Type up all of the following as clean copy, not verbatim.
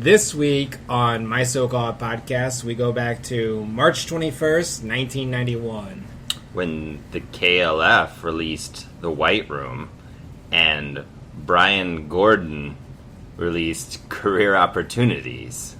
This week on My So-Called Podcast, we go back to March 21st, 1991. When the KLF released The White Room and Bryan Gordon released Career Opportunities.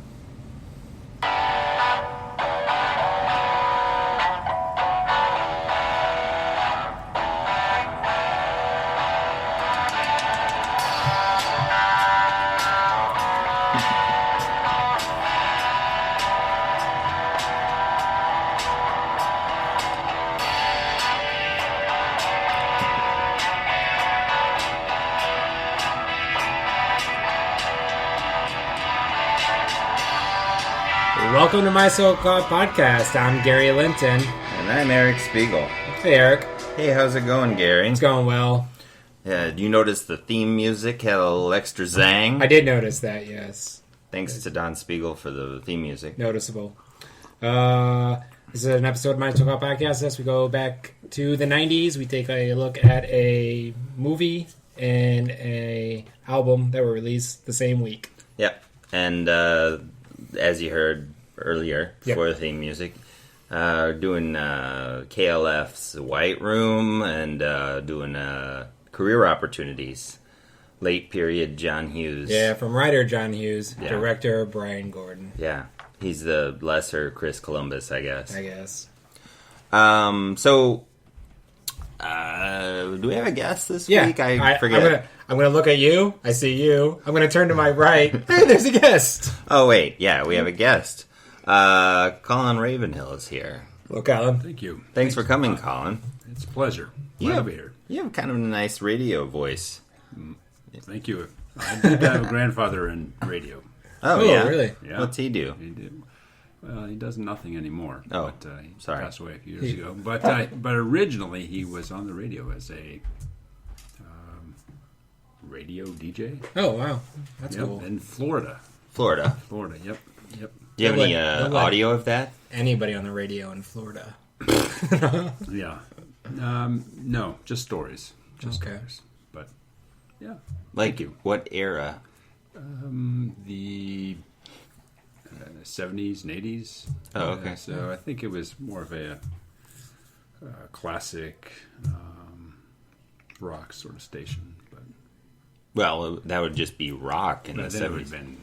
Welcome to My So-Called Podcast. I'm Gary Linton. And I'm Eric Spiegel. Hey, Eric. Hey, how's it going, Gary? It's going well. Do you notice the theme music had a little extra zang? I did notice that, yes. Thanks to Don Spiegel for the theme music. Noticeable. This is an episode of My So-Called Podcast. As we go back to the 90s, we take a look at a movie and a album that were released the same week. Yep. And as you heard earlier, before the theme music, doing KLF's White Room and doing Career Opportunities. Late period John Hughes. Yeah, from writer John Hughes, director Bryan Gordon. Yeah, he's the lesser Chris Columbus, I guess. Do we have a guest this week? I forget. I'm gonna look at you. I see you. I'm gonna turn to my right. Hey, there's a guest. Oh wait, yeah, we have a guest. Colin Ravenhil is here. Well, Colin, thank you. Thanks for coming, Colin. It's a pleasure. Glad to be here. You have kind of a nice radio voice. Thank you. I did have a grandfather in radio. Oh yeah, really? Yeah. What's he do? Well, he does nothing anymore. Oh, but, he sorry. passed away a few years ago. But originally he was on the radio as a radio DJ. Oh wow, that's cool. In Florida. Florida. Yep. Do you have any audio of that? Anybody on the radio in Florida? Yeah. No, just stories. Stories. But yeah. Like what era? The 70s and 80s. Oh, okay. So I think it was more of a classic rock sort of station. But Well, that would just be rock in the 70s. It would have been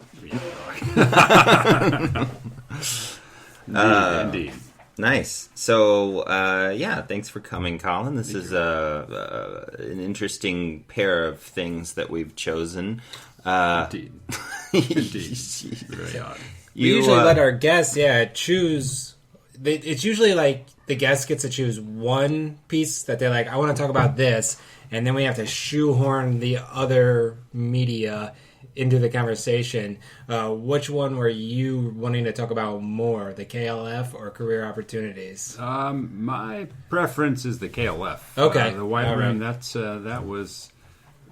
rock. Indeed. Nice. So, thanks for coming, Colin. This is an interesting pair of things that we've chosen. Indeed. Very odd. We usually let our guests, choose. It's usually like the guest gets to choose one piece that they're like, I want to talk about this, and then we have to shoehorn the other media into the conversation. Which one were you wanting to talk about more, the KLF or Career Opportunities? My preference is the KLF. Okay. The White Room, that was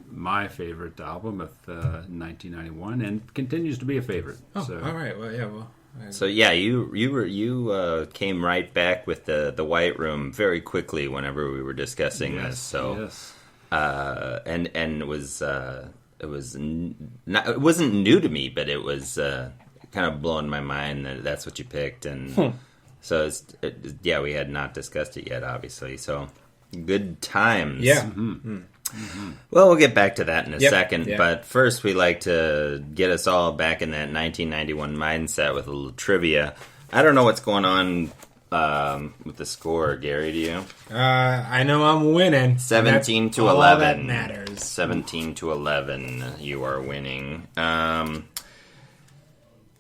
my favorite album of 1991 and continues to be a favorite. Oh, so. All right. Well, yeah. Well. So you came right back with the White Room very quickly whenever we were discussing this. So yes. And it wasn't new to me, but it was kind of blowing my mind that that's what you picked, and so we had not discussed it yet, obviously. So good times. Yeah. Mm-hmm. Mm-hmm. Well, we'll get back to that in a second, Yep. but first we like to get us all back in that 1991 mindset with a little trivia. I don't know what's going on with the score, Gary. Do you? I know I'm winning. 17 to all 11. That matters. 17 to 11. You are winning.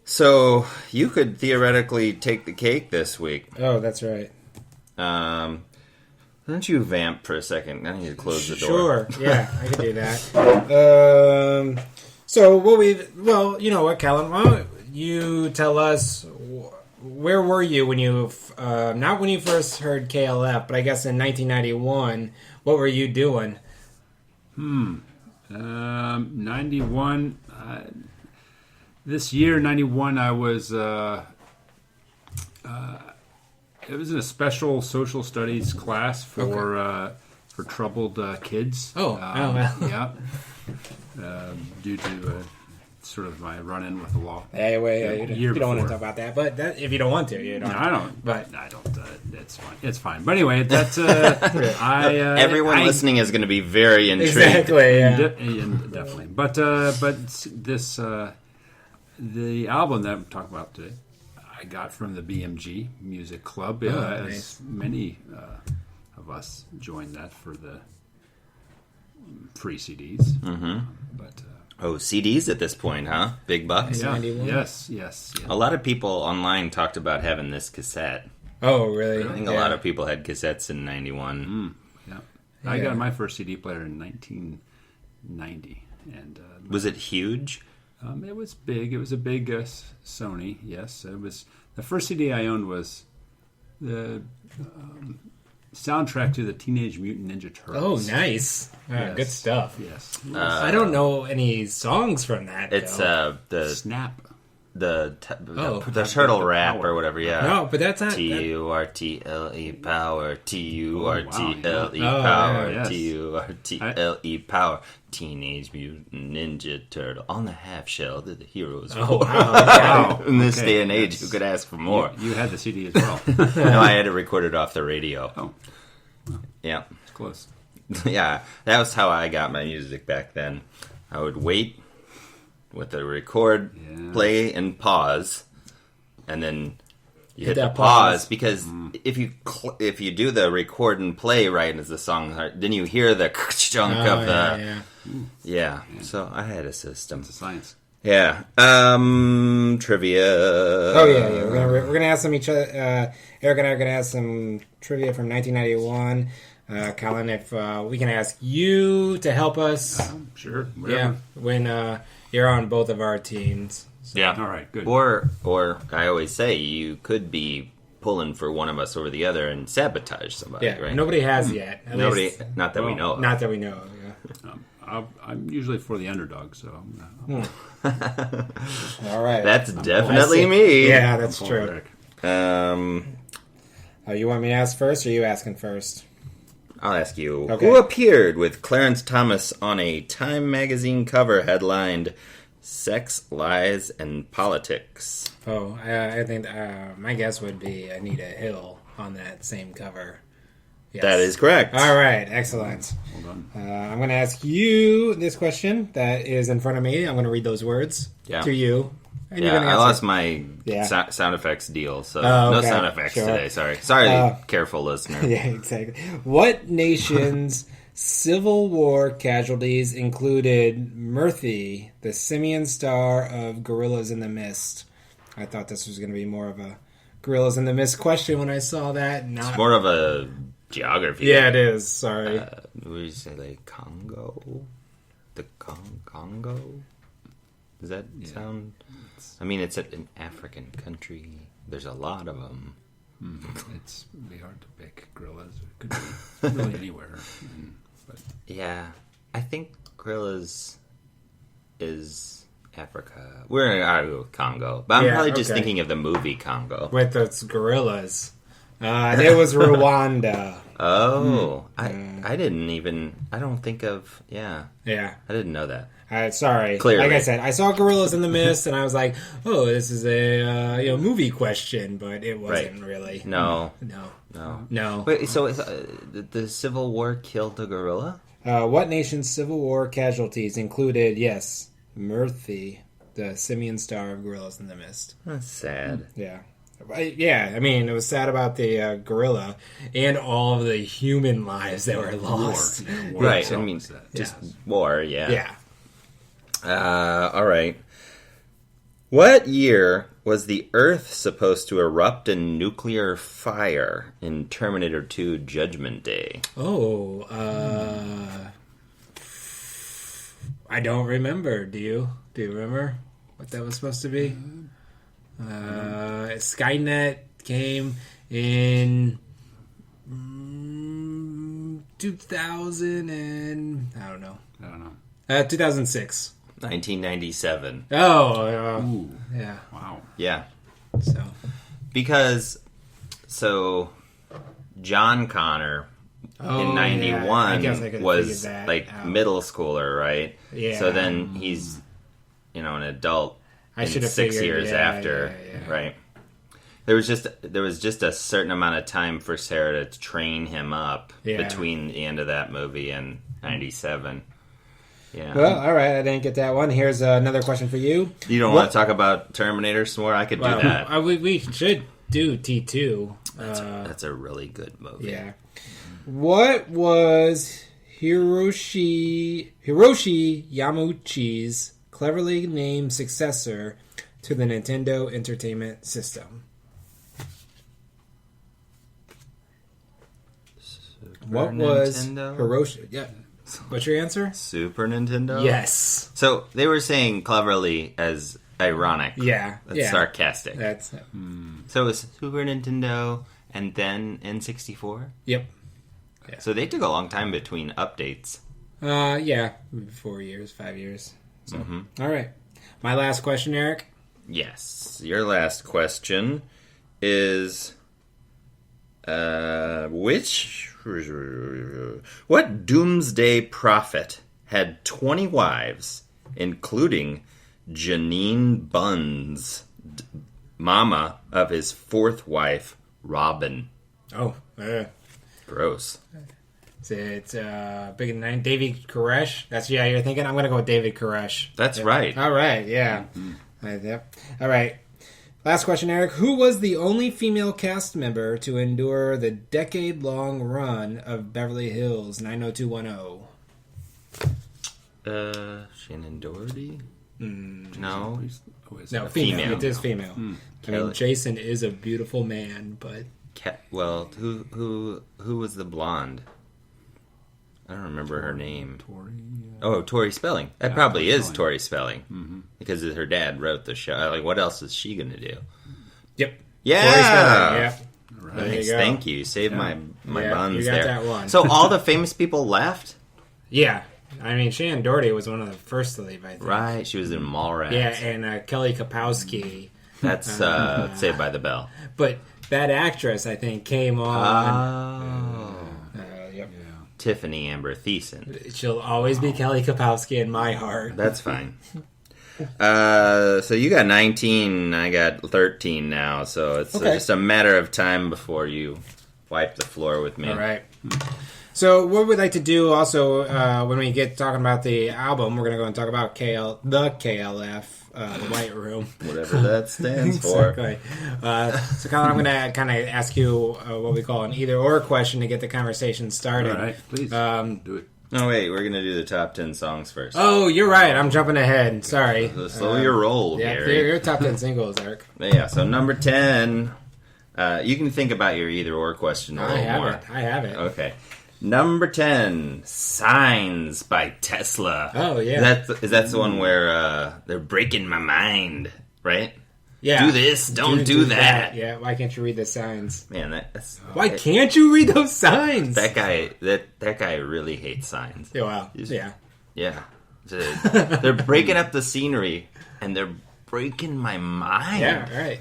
So you could theoretically take the cake this week. Oh, that's right. Why don't you vamp for a second? I need to close the door. Sure. Yeah, I can do that. So you know what, Colin? Why don't you tell us where were you when you not when you first heard KLF, but I guess in 1991, what were you doing? 91. This year, 91, I was. It was in a special social studies class for troubled kids. Oh, well. Yeah. Due to sort of my run-in with the law. Anyway, you don't want to before. talk about that, but if you don't want to, you don't. No, I don't. But I don't. It's fine. It's fine. But anyway, that's Everyone listening is going to be very intrigued. exactly, yeah. Definitely. But this the album that I'm talking about today, I got from the BMG Music Club. As nice. many of us joined that for the free CDs. Mm-hmm. But CDs at this point, huh? Big bucks. yeah, 91? yes. A lot of people online talked about having this cassette. Oh, really? I think a lot of people had cassettes in '91. Yeah. I got my first CD player in 1990, and Was it huge? it was big. It was a big Sony. Yes, it was. The first CD I owned was the soundtrack to the Teenage Mutant Ninja Oh, Turtles. nice. Yes. Good stuff. Yes. I don't know any songs from that. It's though. the Snap. the Oh. turtle The rap power. or whatever. Yeah. No, but that's not. Turtle power. Turtle yeah. power. Oh, yes. Turtle power. Teenage Mutant Ninja Turtle on the half shell that the heroes Oh, wore. wow. In this Okay, day and age, yes. who could ask for more? You had the CD as well. No, I had to record it off the radio. Oh, Yeah. it's close. Yeah, that was how I got my music back then. I would wait with the record, play, and pause, and then you hit the that pause pause. because if you do the record and play right as the song, then you hear the chunk Oh, of the yeah. yeah. So I had a system. It's a science. Yeah. Trivia. Oh yeah. We're gonna ask some each other. Eric and I are gonna ask some trivia from 1991. Colin, if we can ask you to help us. Sure. Yeah, Whatever. when you're on both of our teams. Yeah. All right. Good. Or I always say you could be pulling for one of us over the other and sabotage somebody, Yeah, right? nobody has yet. At Nobody, least, not that we Well, know of. not that we know of. Yeah. I'm usually for the underdog, so All right. That's I definitely see. me. Yeah, that's Paul true. Rick. You want me to ask first, or are you asking first? I'll ask you. Okay. Who appeared with Clarence Thomas on a Time magazine cover headlined "Sex, Lies, and Politics"? Oh, I think my guess would be Anita Hill on that same cover. Yes. That is correct. All right, excellent. Well done. I'm going to ask you this question that is in front of me. I'm going to read those words to you. And you're Yeah, gonna I answer. lost my Yeah. sound effects deal, so Oh, no okay. sound effects Sure. today. Sorry, careful listener. Yeah, exactly. What nation's Civil War casualties included Murphy, the simian star of Gorillas in the Mist? I thought this was going to be more of a Gorillas in the Mist question when I saw that. Not It's more of a geography. Yeah, it is. Sorry. What do you say, like Congo? The Congo? Does that sound? I mean, it's an African country. There's a lot of them. It's be hard to pick gorillas. It could be really anywhere. But Yeah, I think gorillas is Africa. We're gonna go with Congo, but I'm Yeah, probably just okay. thinking of the movie Congo. With those gorillas. It was Rwanda. Oh, I didn't even. I don't think of. Yeah, Yeah. I didn't know that. Sorry. Clearly. Like I said, I saw Gorillas in the Mist, and I was like, "Oh, this is a movie question," but it wasn't really. No. No. Wait, so the Civil War killed the gorilla? What nation's Civil War casualties included? Yes, Murphy, the simian star of Gorillas in the Mist. That's sad. Yeah. Yeah, I mean, it was sad about the gorilla and all of the human lives that were lost. war Right. I itself mean, is that. just Yes. war. Yeah. Yeah. All right. What year was the Earth supposed to erupt in nuclear fire in Terminator 2 Judgment Day? Oh, I don't remember. Do you? Do you remember what that was supposed to be? Skynet came in 2000 and I don't know. 2006. 1997. Oh, Ooh, yeah. wow. Yeah. So Because, John Connor in yeah. I 91 guess I could have was figured that like out. middle schooler, right? Yeah. So then he's an adult. I should have 6 figured, years after, right? There was just a certain amount of time for Sarah to train him up between the end of that movie and 97. Yeah. Well, all right. I didn't get that one. Here's another question for you. You don't want to talk about Terminator some more? I could do that. We should do T2. That's a really good movie. Yeah. What was Hiroshi Yamauchi's cleverly named successor to the Nintendo Entertainment System? What was Hiroshi? Yeah. What's your answer? Super Nintendo? Yes. So they were saying cleverly as ironic. Yeah. That's sarcastic. That's So it was Super Nintendo and then N64? Yep. Yeah. So they took a long time between updates. Yeah. 4 years, 5 years. So, all right. My last question, Eric. Yes. Your last question is... What doomsday prophet had 20 wives, including Janine Buns, mama of his fourth wife, Robin? Oh, gross. It's big in the nine. David Koresh. You're thinking? I'm going to go with David Koresh. That's right. All right, yeah. Yep. All right. Last question, Eric. Who was the only female cast member to endure the decade-long run of Beverly Hills 90210? Shannon Doherty? No. No, female. It is female. I mean, Jason is a beautiful man, but... who was the blonde? I don't remember her name. Tori Spelling. That probably is Tori Spelling. Because her dad wrote the show. Like, what else is she going to do? Yep. Yeah! Tori Spelling, yeah. Right. Nice, thank you. Saved my buns you got there. That one. So all the famous people left? Yeah. I mean, Shannon Doherty was one of the first to leave, I think. Right. She was in Mallrats. Yeah, and Kelly Kapowski. That's Saved by the Bell. But that actress, I think, came on... Tiffany Amber Thiessen. She'll always be Kelly Kapowski in my heart. That's fine. So you got 19, I got 13 now, so it's just a matter of time before you wipe the floor with me. All right. So what we'd like to do also, when we get talking about the album, we're going to go and talk about the KLF. The White Room. Whatever that stands for. Exactly. So, Colin, I'm going to kind of ask you what we call an either-or question to get the conversation started. All right, please. Do it. No, wait, we're going to do the top 10 songs first. Oh, you're right. I'm jumping ahead. Sorry. Slow your roll, Gary. Your top 10 singles, Eric. Yeah, so number 10. You can think about your either-or question a little more. I have it. Okay. Number 10, Signs by Tesla. Oh, yeah. Is that the one where they're breaking my mind, right? Yeah. Do this, don't do that. Yeah, why can't you read the signs? Man, that's... Why can't you read those signs? That guy really hates signs. Yeah, wow. Yeah. Yeah. They're breaking up the scenery, and they're breaking my mind. Yeah, right.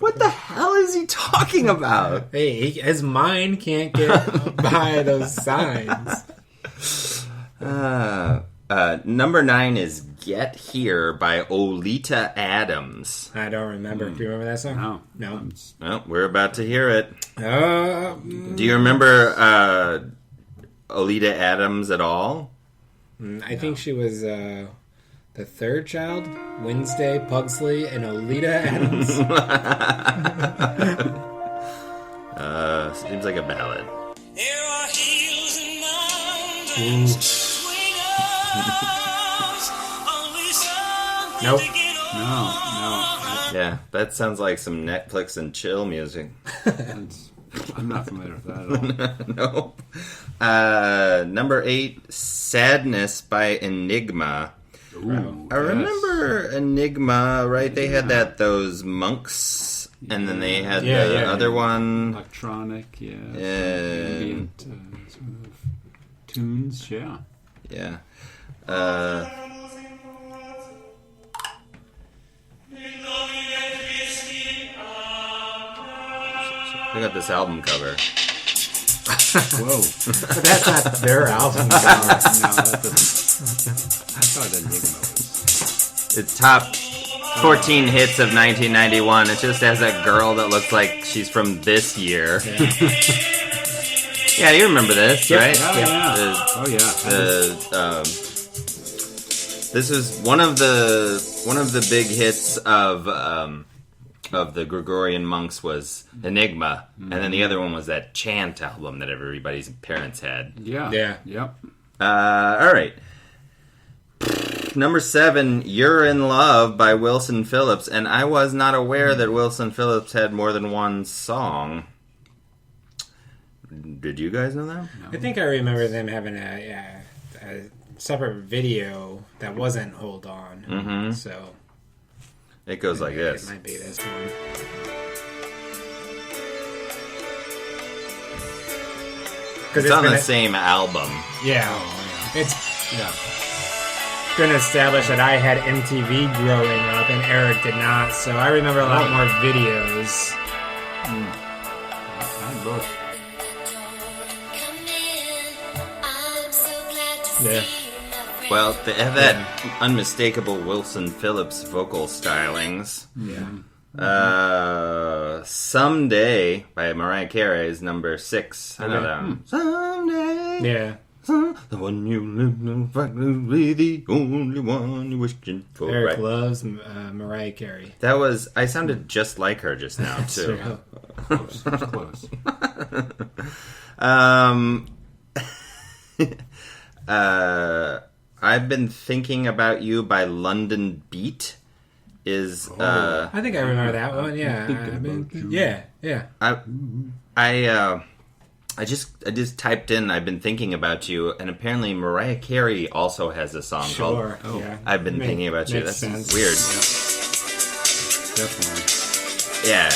What the hell is he talking about? Hey, his mind can't get by those signs. Number 9 is Get Here by Oleta Adams. I don't remember. Do you remember that song? No. Well, we're about to hear it. Do you remember Oleta Adams at all? I think she was... the third child, Wednesday Pugsley, and Oleta Adams. Seems like a ballad. There are hills and mountains between us. Only something Nope. to get over. No. Yeah, that sounds like some Netflix and chill music. I'm not familiar with that at all. No. Number 8, Sadness by Enigma. Ooh, I remember Enigma, right? They had those monks, and then they had the other one. Electronic, And sort of tunes, yeah. Yeah. Look at this album cover. Whoa. But that's not their album. No, that doesn't. I thought Enigma was. It's top 14 hits of 1991. It just has that girl that looks like she's from this year. Yeah, you remember this, right? Oh yeah. This is one of the big hits of the Gregorian monks was Enigma, and then the other one was that Chant album that everybody's parents had. Yeah. Yep. All right. Number 7, You're in Love by Wilson Phillips, and I was not aware that Wilson Phillips had more than one song. Did you guys know that? No. I think I remember them having a separate video that wasn't Hold On. Mm-hmm. So it goes like this. It might be this one. It's on the same album. Yeah. Oh, yeah. It's going to establish that I had MTV growing up and Eric did not, so I remember a lot more videos. I had both. Yeah. Well, they have that unmistakable Wilson Phillips vocal stylings. Yeah. Someday by Mariah Carey is number 6. I know that one. Someday. Yeah. The one you live in, practically the only one you're wishing for. Eric loves Mariah Carey. That was, I sounded just like her just now, too. Close. I've been thinking about you by London Beat. I think I remember that one. Yeah, I just typed in I've been thinking about you, and apparently Mariah Carey also has a song called I've been thinking about you. That's sense. weird. Yep. Definitely. Yeah,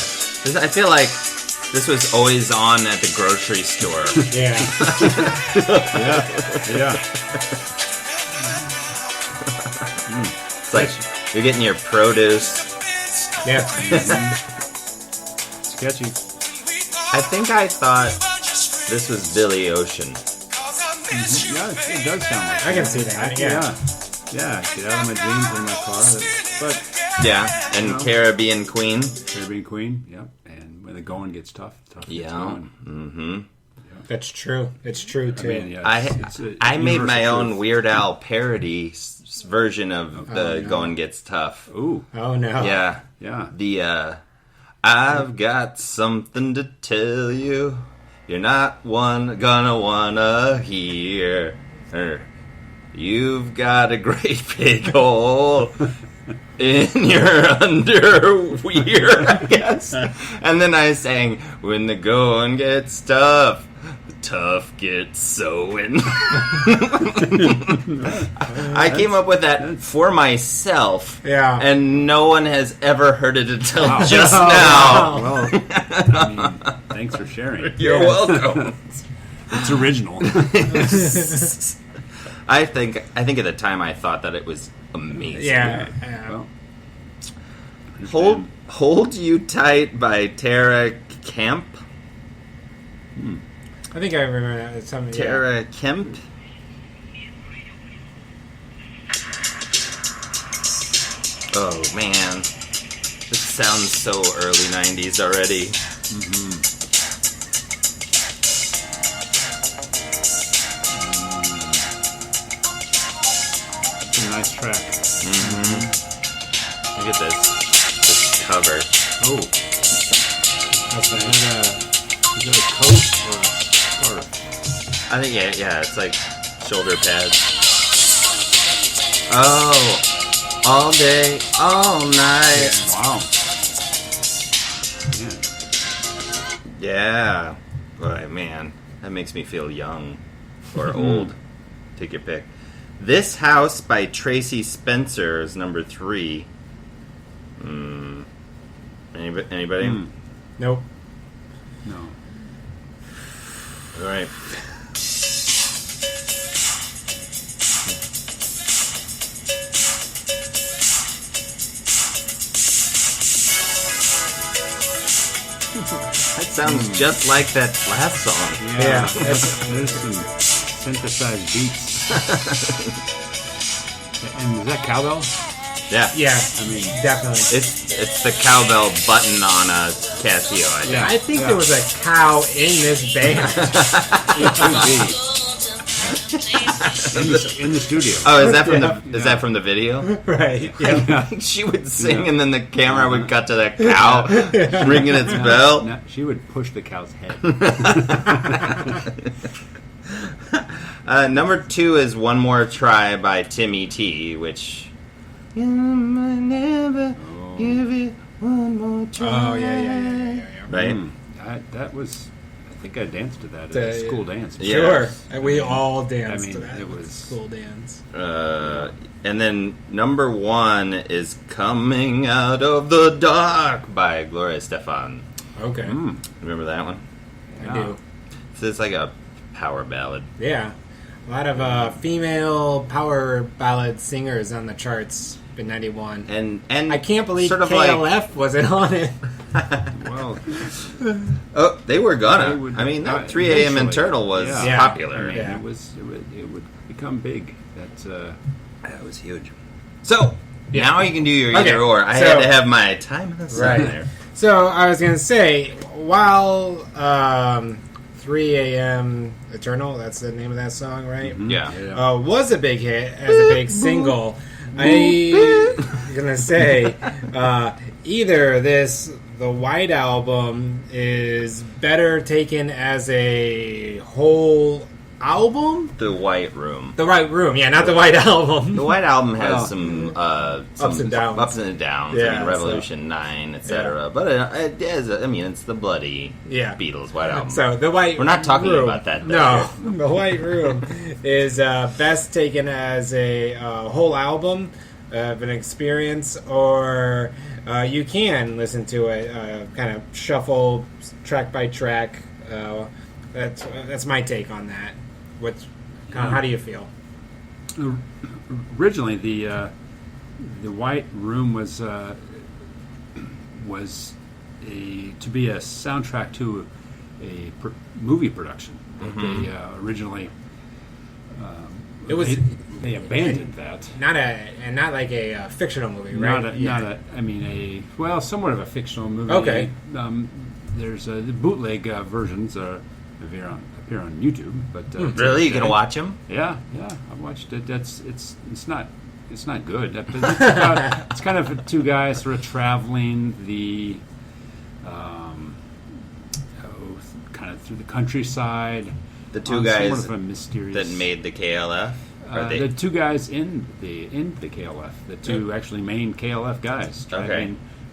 I feel like this was always on at the grocery store. Yeah. Yeah. It's like you're getting your produce. Yeah. Sketchy. I think I thought this was Billy Ocean. Yeah, it does sound like I can see that. Yeah. Yeah, get out of my dreams in my car. But Yeah, and Caribbean Queen. Caribbean Queen, yep. And when the going gets tough gets going. Mm-hmm. That's true. It's true too. I mean, yeah, I made my universal own truth. Weird Al parody version of the Going Gets Tough. Ooh, Oh no. Yeah. yeah. The I've got something to tell you. You're not gonna wanna hear. You've got a great big hole in your underwear, I guess. And then I sang, when the going gets tough, the tough gets sewing. I came up with that for myself. Yeah. And no one has ever heard it until just now. Well, I mean, thanks for sharing. You're welcome. It's original. I think at the time I thought that it was amazing. Yeah. Well, Hold You Tight by Tara Kemp. I think I remember that. It's something. Tara Kemp. Oh man, this sounds so early '90s already. it's a nice track. Look at this cover. Oh, That's is nice. that a coat or a scarf? I think yeah, it's like shoulder pads. Oh, all day, all night. Wow. Yeah. Yeah. Boy, man, that makes me feel young or old. Take your pick. This House by Tracy Spencer is number 3. Anybody? Nope. No. All right. sounds just like that last song. Yeah. There's some synthesized beats. And is that cowbell? Yeah. Yeah, I mean, definitely. It's the cowbell button on a Casio, I think. Yeah. I think there was a cow in this band. it could be. In the studio. Oh, is that from the video? Right. Yeah. She would sing, and then the camera would cut to that cow ringing its bell. No, she would push the cow's head. Number 2 is One More Try by Timmy T, which... You might never give it one more try. Oh, yeah. Right? That was... I think I danced to that at a school dance. Yeah. Sure. And we all danced to that. it was school dance. And then number 1 is Coming Out of the Dark by Gloria Estefan. Okay. Remember that one? I do. So it's like a power ballad. Yeah. A lot of female power ballad singers on the charts in 91. And I can't believe sort of KLF wasn't on it. well, oh, they were gonna. They would- I mean, that 3 a.m. in eventually. Turtle was Yeah. popular. I mean, Yeah. it would become big. That was huge. So now you can do your Okay, either or. I so- had to have my time in the sun Right. there. So I was going to say, while 3 a.m. Eternal, that's the name of that song, right? Yeah. Was a big hit as a big single. I'm gonna say either the White Album is better taken as a whole album. The White Room. The White Room, yeah, not the White Album. The White Album has Well, some ups and downs. Ups and downs. Yeah, I mean, Revolution 9, etc. Yeah. But it is. I mean, it's the bloody Yeah. Beatles White Album. So the White We're not talking Room, about that, though. No, the White Room is best taken as a whole album of an experience, or you can listen to it kind of shuffle track by track. That's my take on that. How do you feel? Originally, the White Room was to be a soundtrack to a movie production. They originally It was they abandoned that. not like a fictional movie, right? Somewhat of a fictional movie. Okay. There's the bootleg versions appear on YouTube, but Really? You can watch them? Yeah, I've watched it. It's not good. It's kind of two guys sort of traveling the kind of through the countryside. The two on guys somewhat of a mysterious that made the KLF? Are they? the two guys in the KLF, the two actually main KLF guys,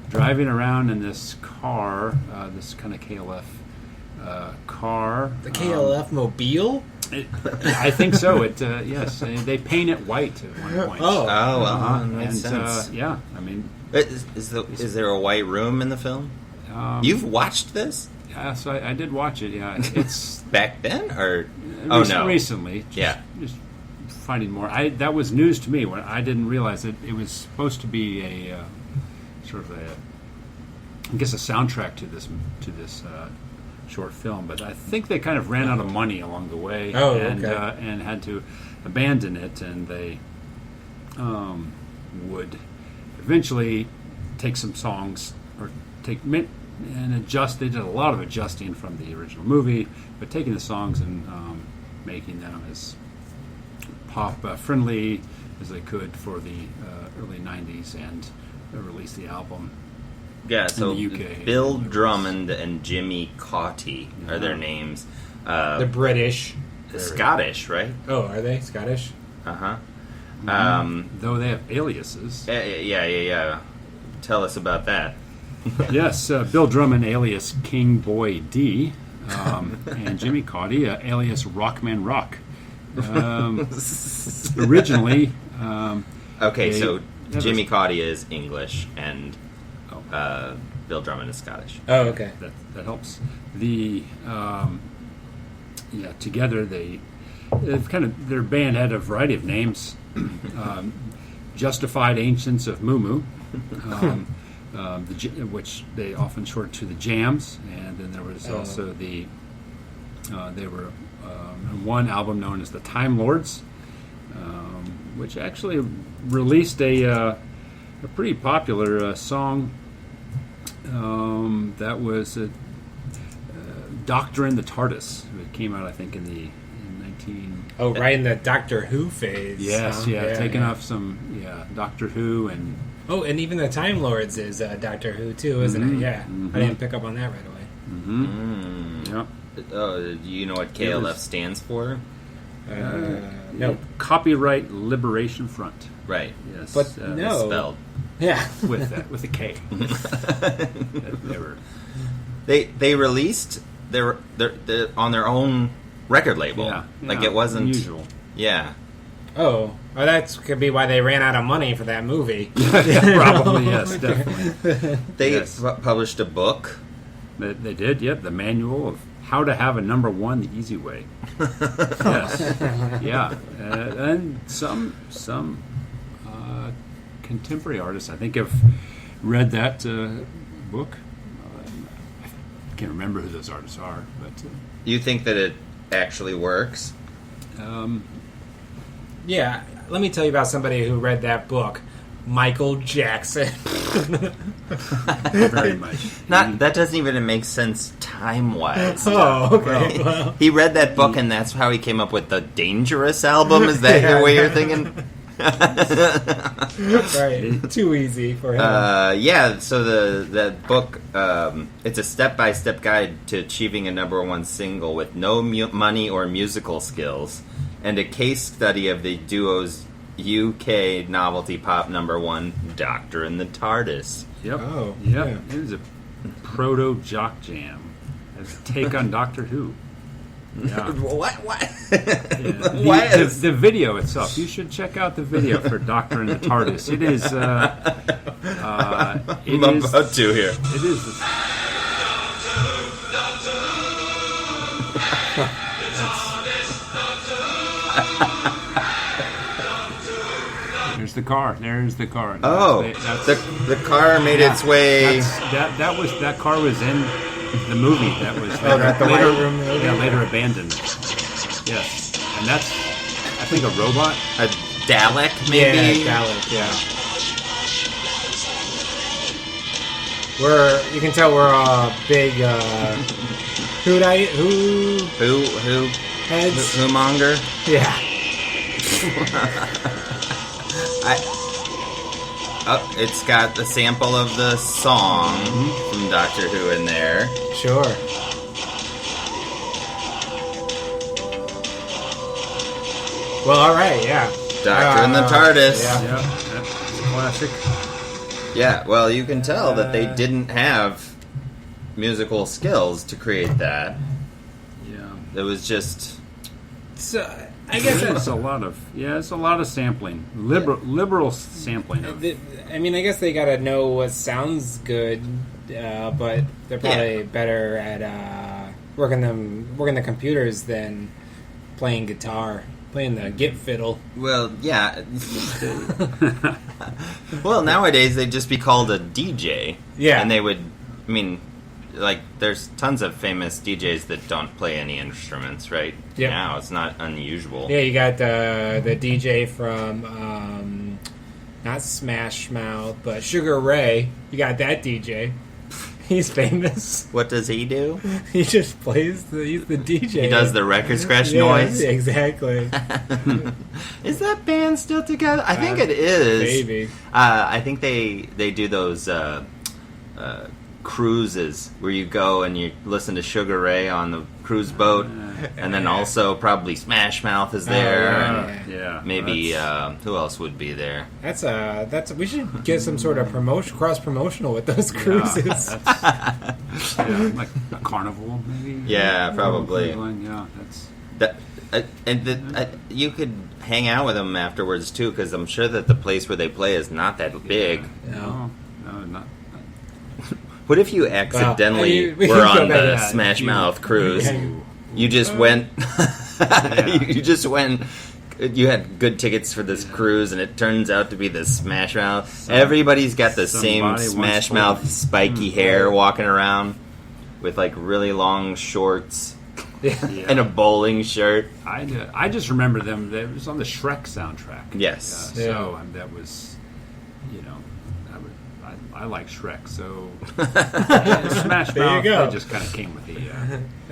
driving around in this car, this kind of KLF car. The KLF Mobile. I think so. Yes, they paint it white at one point. Oh. Oh, well, Uh-huh. that makes sense. Yeah, I mean, Is there a White Room in the film? You've watched this? yeah. So I did watch it. Yeah, it's Back then? Or oh no. recently. Just finding more. That was news to me when I didn't realize that it was supposed to be a sort of a soundtrack to this short film, but I think they kind of ran out of money along the way, and had to abandon it, and they would eventually take some songs or and adjust. They did a lot of adjusting from the original movie, but taking the songs and making them as pop friendly as they could for the early 90s, and release the album. Yeah, so the UK. Bill Drummond and Jimmy Cauty are their names. The British. Scottish, right? Oh, are they Scottish? Uh-huh. Though they have aliases. Yeah. Tell us about that. Yes, Bill Drummond, alias King Boy D, and Jimmy Cauty, alias Rockman Rock. Originally, Okay, so yeah, Jimmy Cauty is English and Bill Drummond is Scottish. Oh, okay. that helps. Together they've their band had a variety of names. Justified Ancients of Moo Moo, which they often short to the Jams, and then there was also they were one album known as the Time Lords, which actually released a pretty popular song that was Doctor in the TARDIS. It came out, I think, in 19... Oh, right in the Doctor Who phase. Yes, taking off some Doctor Who and... Oh, and even the Time Lords is Doctor Who too, isn't it? Yeah, I didn't pick up on that right away. Yep. Do you know what KLF stands for? No. Copyright Liberation Front. Right. Yes. But no. Spelled. Yeah. with a K. They released they're on their own record label. Yeah. Like it wasn't unusual. Yeah. Oh, well, that could be why they ran out of money for that movie. Probably, yes, definitely. They published a book. They did, yep. The manual of how to have a number one the easy way. Yes, yeah, and some contemporary artists, I think, have read that book. I can't remember who those artists are, but You think that it actually works? Yeah, let me tell you about somebody who read that book. Michael Jackson. very much. That doesn't even make sense time-wise. Oh, okay. Well, He read that book, and that's how he came up with the Dangerous album? Is that the way you're thinking? right. Too easy for him. So that book, it's a step-by-step guide to achieving a number one single with no money or musical skills, and a case study of the duo's UK novelty pop number one, Doctor in the TARDIS. Yep. Oh, yep. yeah. It was a proto jock jam. As a take on Doctor Who. Yeah. What? Yeah. The video itself. You should check out the video for Doctor in the TARDIS. It is. I'm about to here. It is. There's the car. There's the car. Oh, the car made its way. That car was in the movie. That was the White Room movie? Yeah, later abandoned. Yes, and that's I think a robot. A Dalek, maybe. Yeah, Dalek. Yeah. You can tell we're a big who heads. Whomonger. Yeah. It's got the sample of the song from Doctor Who in there. Sure. Well, all right, yeah. Doctor in the TARDIS. Yeah. Yeah, that's a classic. Yeah, well, you can tell that they didn't have musical skills to create that. Yeah, It was just... So, I guess it's a lot of sampling, liberal sampling. I mean, I guess they gotta know what sounds good, but they're probably better at working the computers than playing guitar, playing the git fiddle. Well, yeah. Well, nowadays they'd just be called a DJ. Yeah. And they would, I mean, like, there's tons of famous DJs that don't play any instruments, right? Yep. Now, it's not unusual. Yeah, you got the DJ from not Smash Mouth, but Sugar Ray. You got that DJ. He's famous. What does he do? He just plays. He's the DJ. He does the record scratch Yeah, noise? Exactly. Is that band still together? I think it is. Maybe. I think they do those cruises where you go and you listen to Sugar Ray on the cruise boat, and then also probably Smash Mouth is there. And Yeah, maybe who else would be there? That's we should get some sort of cross promotional with those cruises. like a carnival, maybe. Yeah, probably. Yeah, that's. You could hang out with them afterwards too, because I'm sure that the place where they play is not that big. No, not. What if you accidentally we were can go on back to the that. Smash Mouth cruise? Yeah. You just went. You just went you had good tickets for this cruise, and it turns out to be the Smash Mouth. Everybody's got the same Smash Mouth spiky hair walking around with like really long shorts and a bowling shirt. I just remember them. It was on the Shrek soundtrack. Yes. So that was, I like Shrek. So Smash Mouth, they just kind of came with the.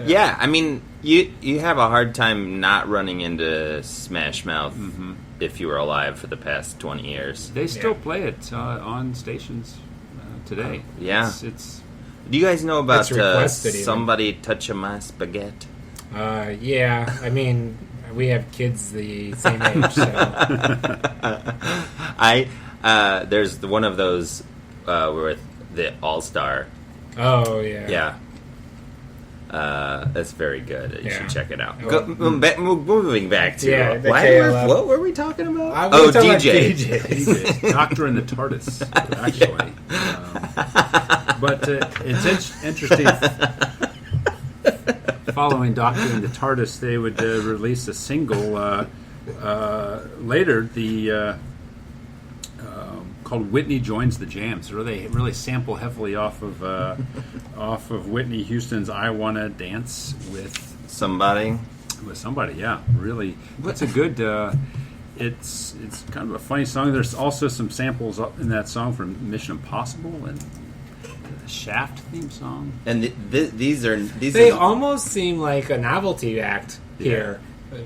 Yeah, I mean, you have a hard time not running into Smash Mouth if you were alive for the past 20 years. They still play it on stations today. Yeah. It's Do you guys know about requested Somebody Touching My Spaghetti? Yeah, I mean, we have kids the same age, so. There's one of those with the All-Star. Oh, yeah. Yeah. That's very good. You should check it out. Oh. Moving back to the KLF. what were we talking about? DJ. DJ. Doctor in the TARDIS, actually. But it's interesting. Following Doctor in the TARDIS, they would release a single later, called "Whitney Joins the Jams," where they really sample heavily off of Whitney Houston's "I Wanna Dance with Somebody." With somebody, yeah, really. It's a good. It's kind of a funny song. There's also some samples in that song from Mission Impossible and the Shaft theme song. And these They almost seem like a novelty act here.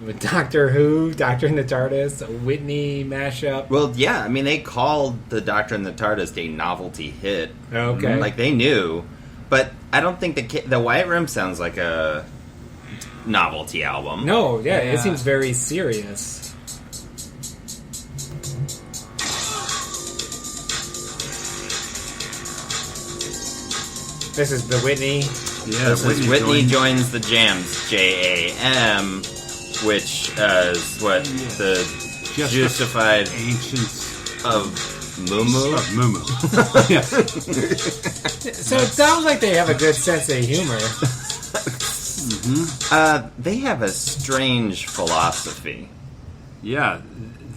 With Doctor Who, Doctor in the TARDIS, a Whitney mashup. Well, yeah, I mean, they called the Doctor in the TARDIS a novelty hit. Okay. Like, they knew. But I don't think the White Room sounds like a novelty album. No, it seems very serious. This is the Whitney. Yeah, this is Whitney Joins the Jams, JAM, which is what the justified ancients of Moo. Of Moo. Yes. So it sounds like they have a good sense of humor. They have a strange philosophy. Yeah,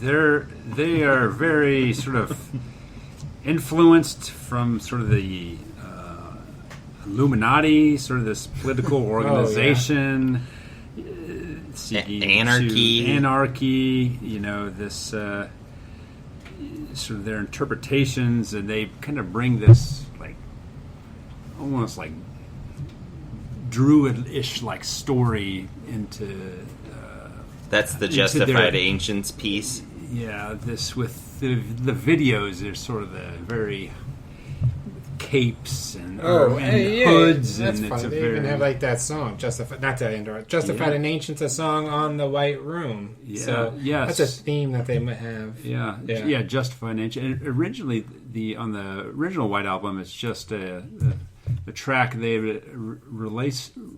they are very sort of influenced from sort of the Illuminati, sort of this political organization. Anarchy, this sort of their interpretations, and they kind of bring this like almost like druid-ish like story into that's the Justified Ancients piece. Yeah, this with the videos, there's sort of the very capes and hoods, that's and fun. it's They even have like that song, Justified. Not to interrupt. Justified and Ancients, a song on the White Room. Yeah, so that's a theme that they might have. Yeah, Justified and Ancient. And originally, on the original White Album, it's just a track. They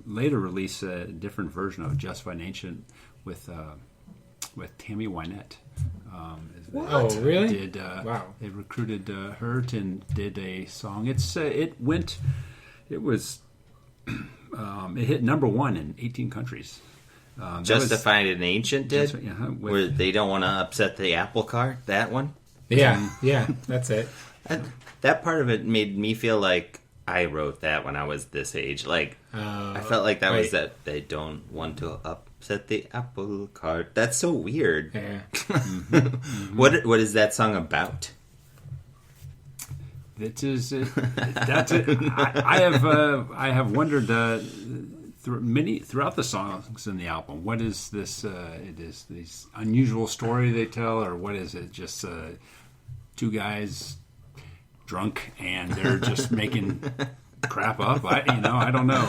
later release a different version of Justified and Ancient with Tammy Wynette. Really? Wow. They recruited her and did a song. It hit number one in 18 countries. Justified and Ancient did? Where they don't want to upset the apple cart? That one? Yeah, that's it. That part of it made me feel like I wrote that when I was this age. Like, I felt like that was that they don't want to upset the apple cart. That's so weird. Yeah. What is that song about? That's it. I have wondered throughout the songs in the album. What is this? It is this unusual story they tell, or what is it? Just two guys drunk and they're just making crap up. I don't know.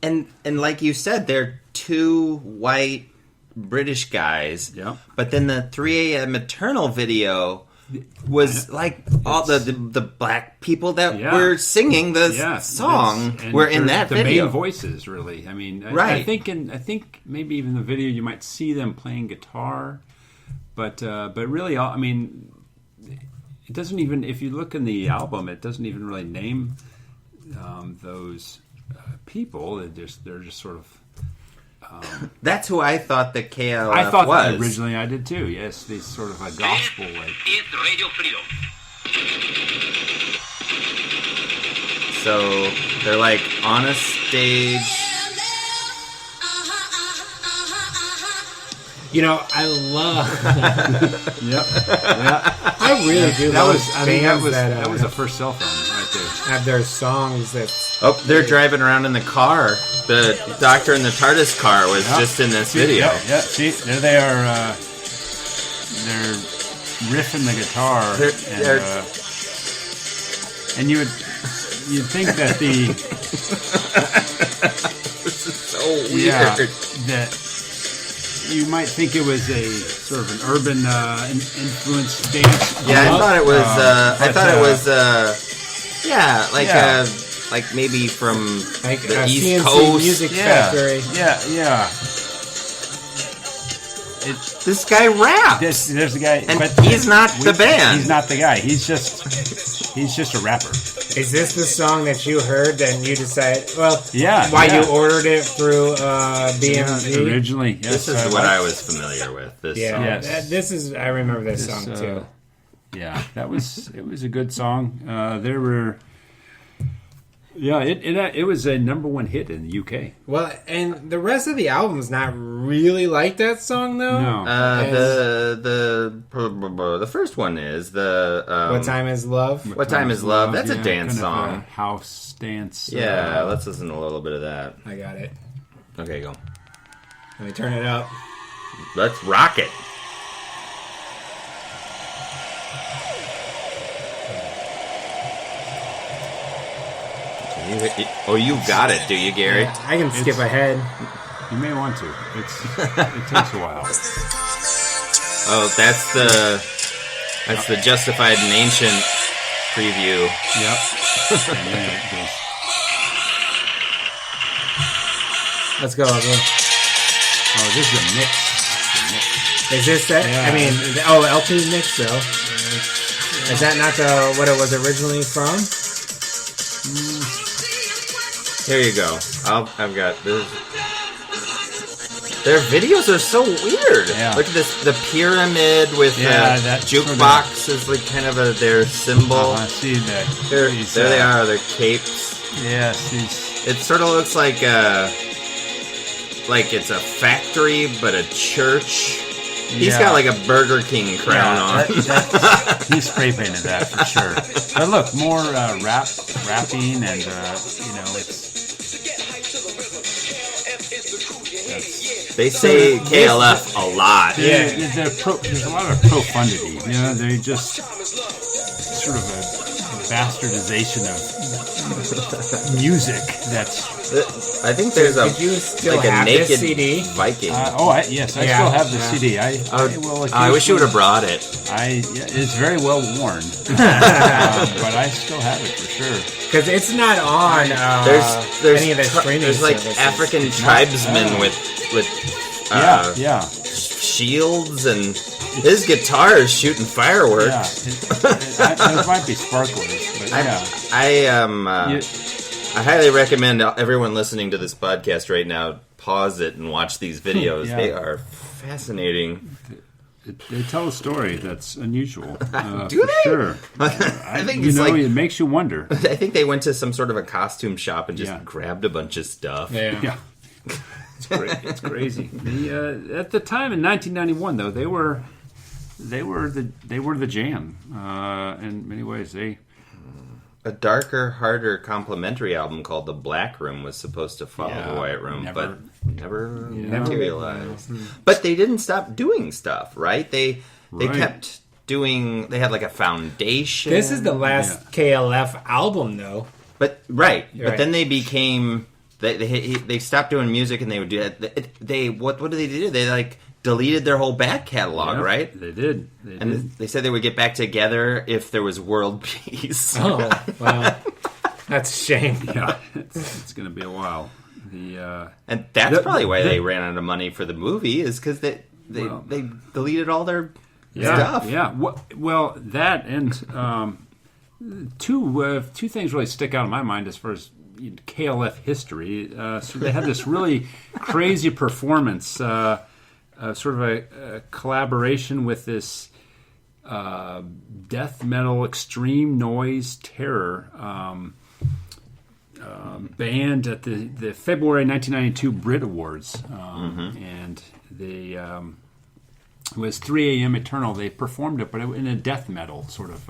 And like you said, they're two white British guys. Yeah. But then the 3 a.m. Eternal video was like all the black people that were singing the song were in that the video. main voices, really. I mean, right. I think maybe even the video you might see them playing guitar, but really, I mean, it doesn't even. If you look in the album, it doesn't even really name those people. They're just sort of That's who I thought the KLF I thought was. that originally. I did too. Yes, these sort of a gospel like. It's Radio Freedom. So they're like on a stage. You know, I love. Yep. Yeah. I really do. That love was. I mean, that bands was the first cell phone right there. have their songs that. Oh, they're driving around in the car. The Doctor in the TARDIS car was just in this video. Yeah. See, there they are. They're riffing the guitar, and you'd think that the This is so weird. that you might think it was a sort of an urban influenced dance. Yeah, I thought it was. I thought it was. Yeah. Like maybe from Like the a East CNC Coast. Music Factory. Yeah. This guy raps, There's the guy, and he's not the band. He's not the guy. He's just a rapper. Is this the song that you heard and you decided? Well, Yeah, why yeah. you ordered it through BMG? Originally, yes, This is what I was familiar with. This Yeah, song. Yes. this is. I remember this This, song too. Yeah, it was a good song. There were. Yeah, it was a #1 hit in the UK. Well, and the rest of the album's not really like that song though. No. The first one is the What Time Is Love? What Time Is Love? That's a Yeah, dance kind of a song. house dance. Yeah, let's listen to a little bit of that. I got it. Okay, go. Let me turn it up. Let's rock it. You got it, do you, Gary? Yeah, I can skip ahead. You may want to. It takes a while. Oh, that's the Justified and Ancient preview. Yep. And then it goes. Let's go, Uncle. Oh, this is a mix. Is this that? Yeah. I mean, LP mix though. Is that not what it was originally from? Here you go. I've got this. Their videos are so weird. Yeah. Look at this. The pyramid with Yeah, the that jukebox is like kind of their symbol. See that? There they are. Their capes. Yes, It sort of looks like it's a factory, but a church. He's got like a Burger King crown on. He's spray painted that for sure. But look, more rapping, and They say KLF a lot. there's a lot of profundity. They're just sort of a bastardization of music. I think there's Did you still like a have naked this CD? Viking. Yes, I still have the CD. I wish you would have brought it. It's very well worn, but I still have it for sure. Because it's not on There's any of the streaming There's like services. African tribesmen with shields, and his guitar is shooting fireworks. Those might be sparklers, but I highly recommend everyone listening to this podcast right now pause it and watch these videos. Yeah. They are fascinating. They tell a story that's unusual. Do for they? Sure. I think it's it makes you wonder. I think they went to some sort of a costume shop and just grabbed a bunch of stuff. Yeah. It's crazy. At the time in 1991, though, they were the jam. In many ways, A darker, harder complimentary album called The Black Room was supposed to follow The White Room, but never materialized. But they didn't stop doing stuff, right? They kept doing. They had like a foundation. This is the last KLF album, though. But but then they became. They stopped doing music, and they would do that. What did they do? They like deleted their whole back catalog, right? They did. They said they would get back together if there was world peace. Oh, wow. That's a shame. Yeah, it's going to be a while. And that's probably why they ran out of money for the movie, is because they deleted all their stuff. Yeah. Well, that and two things really stick out in my mind as far as KLF history. So they had this really crazy performance, sort of a collaboration with this death metal, extreme noise, terror band at the February 1992 Brit Awards, and they. It was 3 a.m. Eternal. They performed it, but in a death metal sort of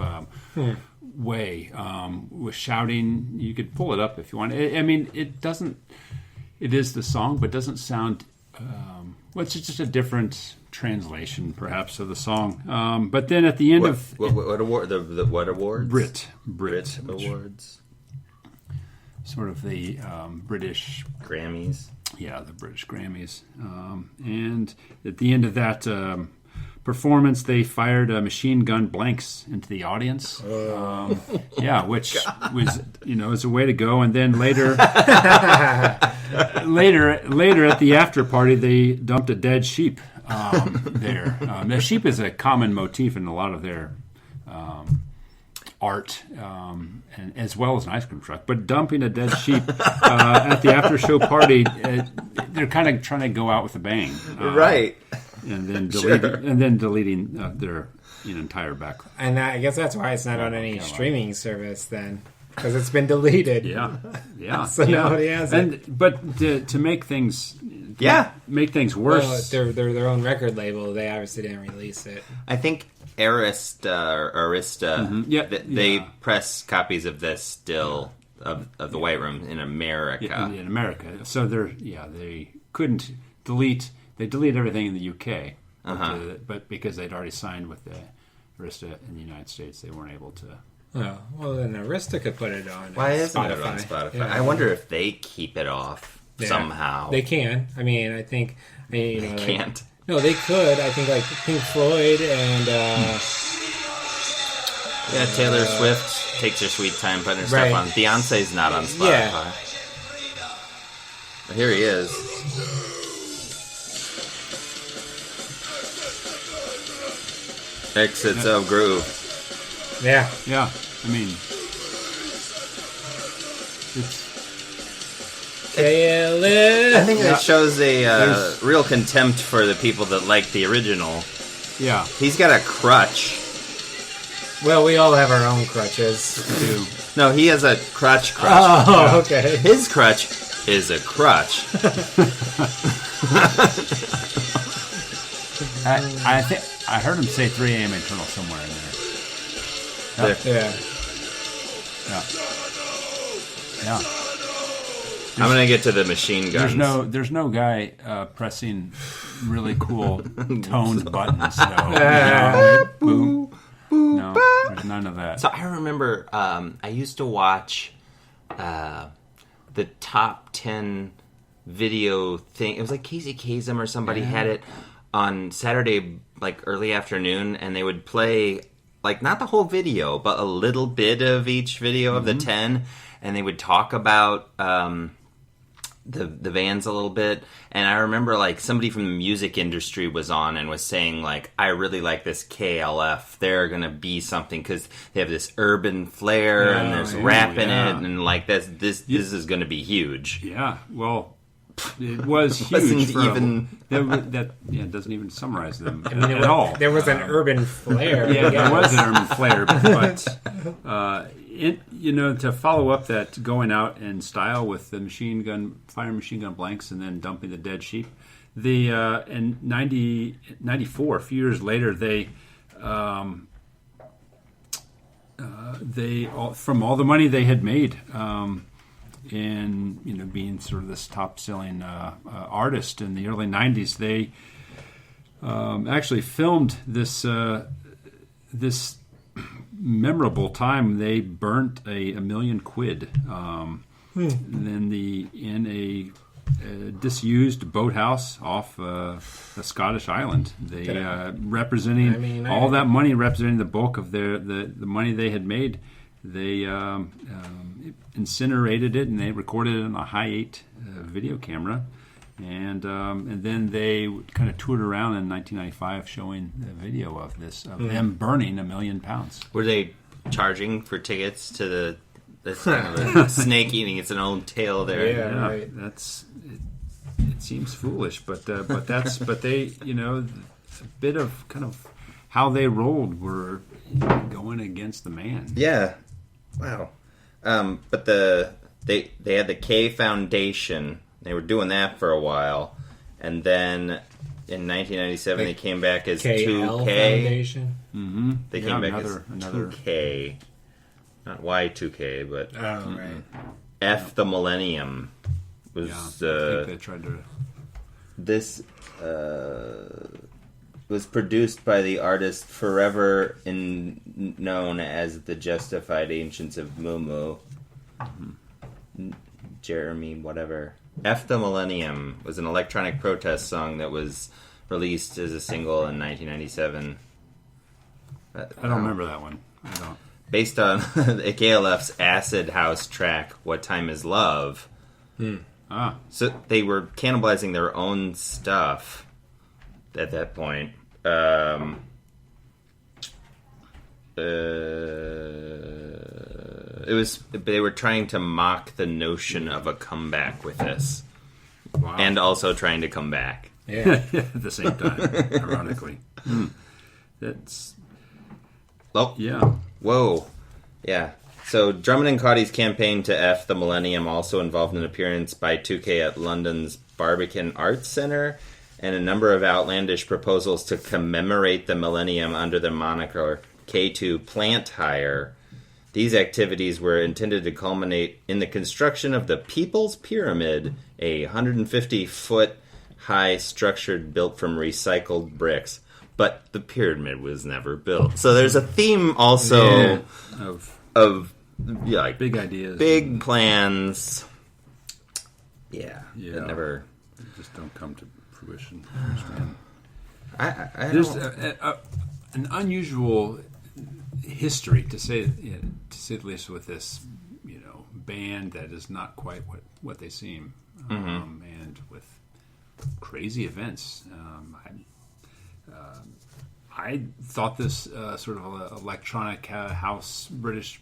way, with shouting. You could pull it up if you want. I mean, it doesn't. It is the song, but doesn't sound. Well, it's just a different translation, perhaps, of the song. But then at the end what award? The what awards? Brit Awards. Sort of the British Grammys. Yeah, the British Grammys. And at the end of that performance, they fired machine gun blanks into the audience. Which was, is a way to go. And then later, later at the after party, they dumped a dead sheep there. The sheep is a common motif in a lot of their art, and as well as an ice cream truck. But dumping a dead sheep at the after show party, they're kind of trying to go out with a bang, right? And then deleting their entire back. And I guess that's why it's not on any streaming service then, because it's been deleted. Yeah. So nobody has it. But to make things make things worse, they're their own record label. They obviously didn't release it. I think Arista, they press copies of this still of the White Room in America. In America, so they couldn't delete. They deleted everything in the UK, but because they'd already signed with the Arista in the United States, they weren't able to. Oh, well, then Arista could put it on. Why isn't Spotify. it on Spotify? Yeah. I wonder if they keep it off somehow. They can. I mean, I think they can't. No, they could. I think like Pink Floyd and Taylor Swift takes her sweet time putting her stuff on. Beyonce's not on Spotify. Yeah. But here he is. Exits of Groove. Yeah. I mean, it's. KLF. I think that shows a real contempt for the people that like the original. Yeah. He's got a crutch. Well, we all have our own crutches. No, he has a crutch. Oh, okay. His crutch is a crutch. I think I heard him say 3 a.m. Eternal somewhere in there. Yeah. I'm gonna get to the machine guns. There's no guy pressing really cool toned buttons. No, boom, boom. No, there's none of that. So I remember I used to watch the top 10 video thing. It was like Casey Kasem or somebody had it on Saturday, like early afternoon, and they would play like not the whole video, but a little bit of each video of the 10, and they would talk about the bands a little bit. And I remember like somebody from the music industry was on and was saying like, I really like this KLF. They're gonna be something because they have this urban flair and there's rap in it, and like this is gonna be huge. Yeah, well. It was huge. It doesn't even summarize them at all. There was an urban flair. Yeah, there was an urban flair, but to follow up that going out in style with the firing machine gun blanks and then dumping the dead sheep. In 94, a few years later, they from all the money they had made. In being sort of this top-selling artist in the early 90s, they actually filmed this memorable time. They burnt a million quid, and then in a disused boathouse off a Scottish island. They representing all that money, representing the bulk of the money they had made. They incinerated it, and they recorded it on a Hi-8 video camera, and then they kind of toured around in 1995 showing the video of them burning £1 million. Were they charging for tickets to the That's kind of a snake eating its own tail there. Yeah, right. That's it seems foolish, but they, a bit of kind of how they rolled were going against the man. Yeah. Wow. But they had the K Foundation. They were doing that for a while, and then in 1997 they came back as KL 2K. Foundation. Mm-hmm. They came back as another 2K, not Y2K, but Oh, right. F the Millennium was. I think they tried to. This was produced by the artist forever known as the Justified Ancients of Moo. Jeremy, whatever. F the Millennium was an electronic protest song that was released as a single in 1997. I don't remember that one. I don't. Based on KLF's acid house track, What Time Is Love. So they were cannibalizing their own stuff at that point. They were trying to mock the notion of a comeback with this. Wow. And also trying to come back. Yeah. At the same time, ironically. That's... Oh, Yeah. whoa. Yeah. So Drummond and Cotty's campaign to F the Millennium also involved an appearance by 2K at London's Barbican Arts Centre and a number of outlandish proposals to commemorate the millennium under the moniker K2 Plant Hire. These activities were intended to culminate in the construction of the People's Pyramid, a 150-foot high structure built from recycled bricks. But the pyramid was never built. So there's a theme also of like big ideas. big plans. Yeah. Yeah. That never... They just don't come to fruition. I understand. I There's don't... an unusual history, to say the least, with this, band that is not quite what they seem, and with crazy events. I thought this sort of electronic house British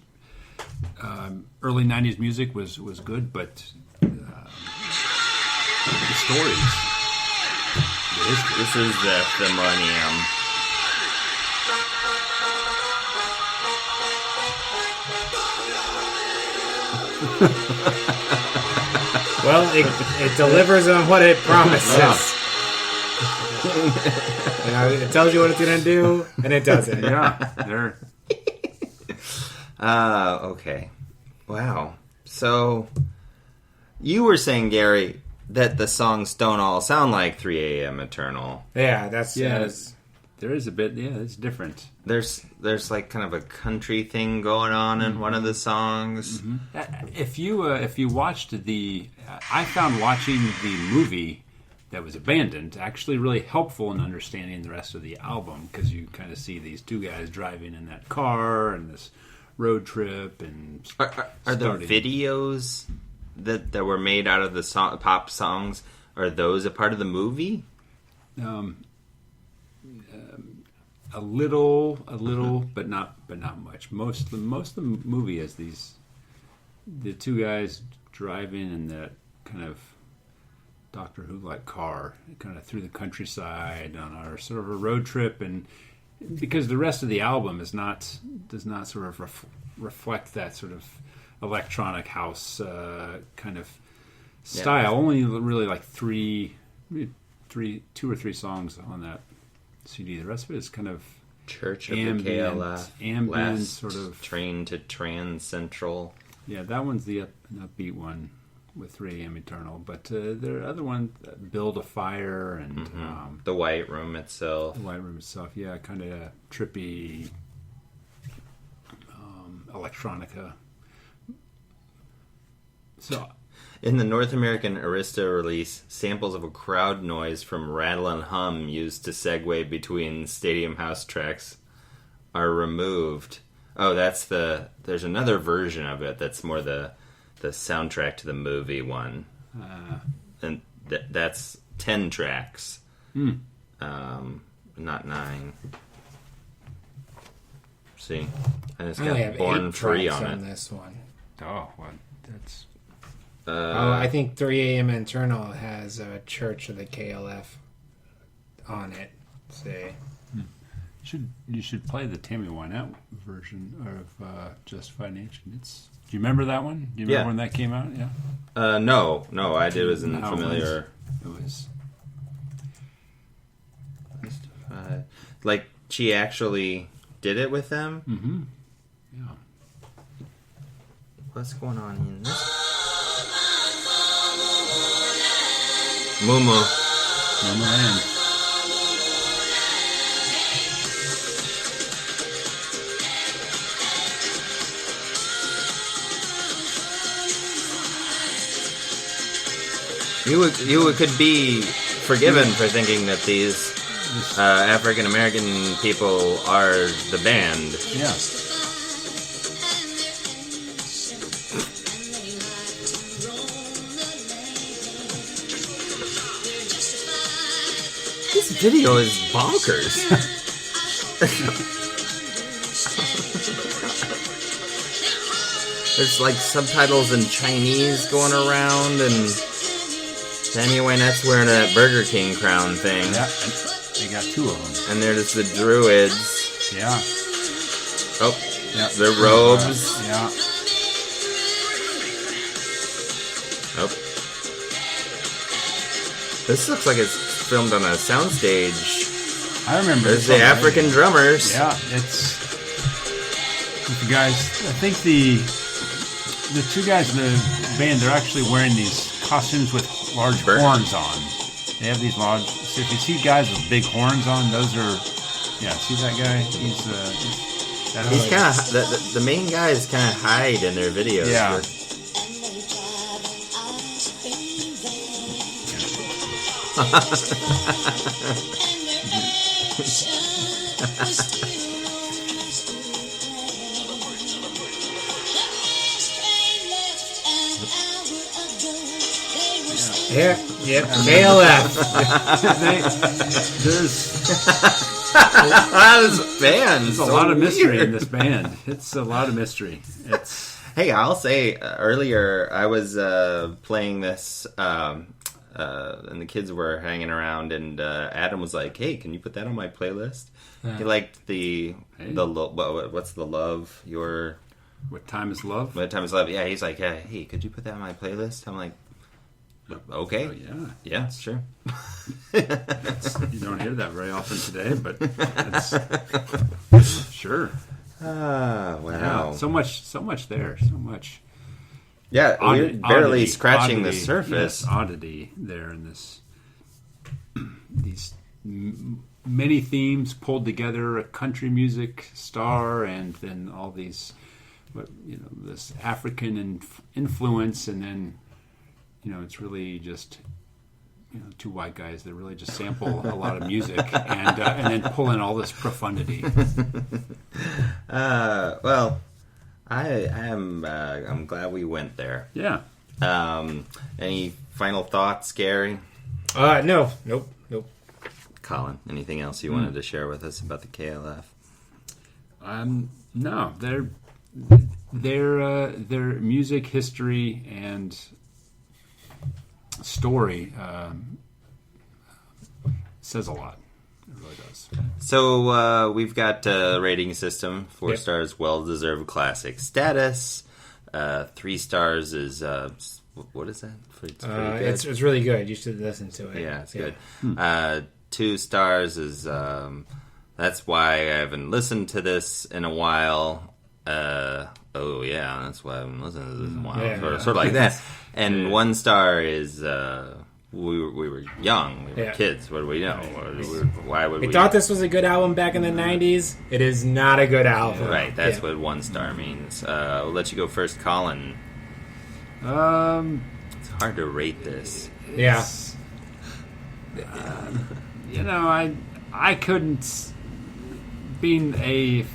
early '90s music was good, but the stories, the history. This is the millennium. Well, it delivers on what it promises. It tells you what it's going to do, and it does it. Yeah, they're Okay. Wow. So, you were saying, Gary, that the songs don't all sound like 3 a.m. Eternal. Yeah, that's... there is a bit. Yeah, it's different. There's like kind of a country thing going on in one of the songs. If you watched I found watching the movie that was abandoned actually really helpful in understanding the rest of the album, because you kind of see these two guys driving in that car and this road trip and Are the videos that were made out of the pop songs, are those a part of the movie? a little, but not much. Most of the movie is the two guys driving in that kind of Doctor Who like car, kind of through the countryside on our sort of a road trip, and because the rest of the album does not sort of reflect that sort of electronic house kind of style. Yeah. Only really like two or three songs on that CD. The rest of it is kind of Church of ambient, the KLF, ambient last sort of train to Trans Central. Yeah, that one's the upbeat one with 3 a.m. Eternal. But there are other ones, Build a Fire and The White Room itself. The White Room itself. Yeah, kind of trippy electronica. So In the North American Arista release, samples of a crowd noise from Rattle and Hum used to segue between Stadium House tracks are removed. Oh, there's another version of it that's more the soundtrack to the movie one. And that's 10 tracks. Not 9. See? I just I only got have Born 8 Free tracks on it. this one. Oh, well, that's... I think 3 a.m. Internal has a Church of the KLF on it. Say, You should play the Tammy Wynette version of Justified Nation. Do you remember that one? Do you remember when that came out? Yeah. No, I wasn't familiar. It was like she actually did it with them. Mm-hmm. Yeah. What's going on in this? Mumu. Land. You could be forgiven for thinking that these African American people are the band. Yeah. This video is bonkers. There's like subtitles in Chinese going around, and Tammy Wynette's wearing a Burger King crown thing. Yeah, and they got 2 of them. And there's the Druids. Yeah. Oh, Yeah. their robes. Yeah. Oh. This looks like it's filmed on a soundstage. I remember. There's the African drummers. Yeah, it's the guys. I think the 2 guys in the band, they're actually wearing these costumes with large horns on. They have these large. So if you see guys with big horns on, those are. Yeah, see that guy? He's kind of the main guys kind of hide in their videos. Yeah. yeah, KLF. There's a lot of mystery in this band. It's a lot of mystery. It's Hey, I'll say earlier I was playing this, and the kids were hanging around, and Adam was like, "Hey, can you put that on my playlist?" He liked what's the love your What Time Is Love? What Time Is Love? Yeah, he's like, "Hey, could you put that on my playlist?" I'm like, "Okay, yeah, sure." You don't hear that very often today, but it's, sure. Wow. Yeah, so much there, so much. Yeah, we're barely scratching the oddity, surface. Yes, oddity there in this. These many themes pulled together: a country music star, and then all these, this African influence, and then, it's really just, 2 white guys that really just sample a lot of music and then pull in all this profundity. Well, I'm glad we went there. Yeah. Any final thoughts, Gary? No, nope. Colin, anything else you wanted to share with us about the KLF? No, their music history and story says a lot. It really does. So we've got a rating system: 4 Yep. stars, well-deserved classic status. 3 stars is what is that? It's pretty good. It's really good. You should listen to it. Yeah, it's good. 2 stars is that's why I haven't listened to this in a while. That's why I haven't listened to this in a while. Yeah. Sort of like that. And 1 star is we were young. We were kids. What do we know? Why would we? We thought this was a good album back in the 90s. It is not a good album. Right, that's what 1 star means. We'll let you go first, Colin. It's hard to rate this. Yeah. I couldn't, being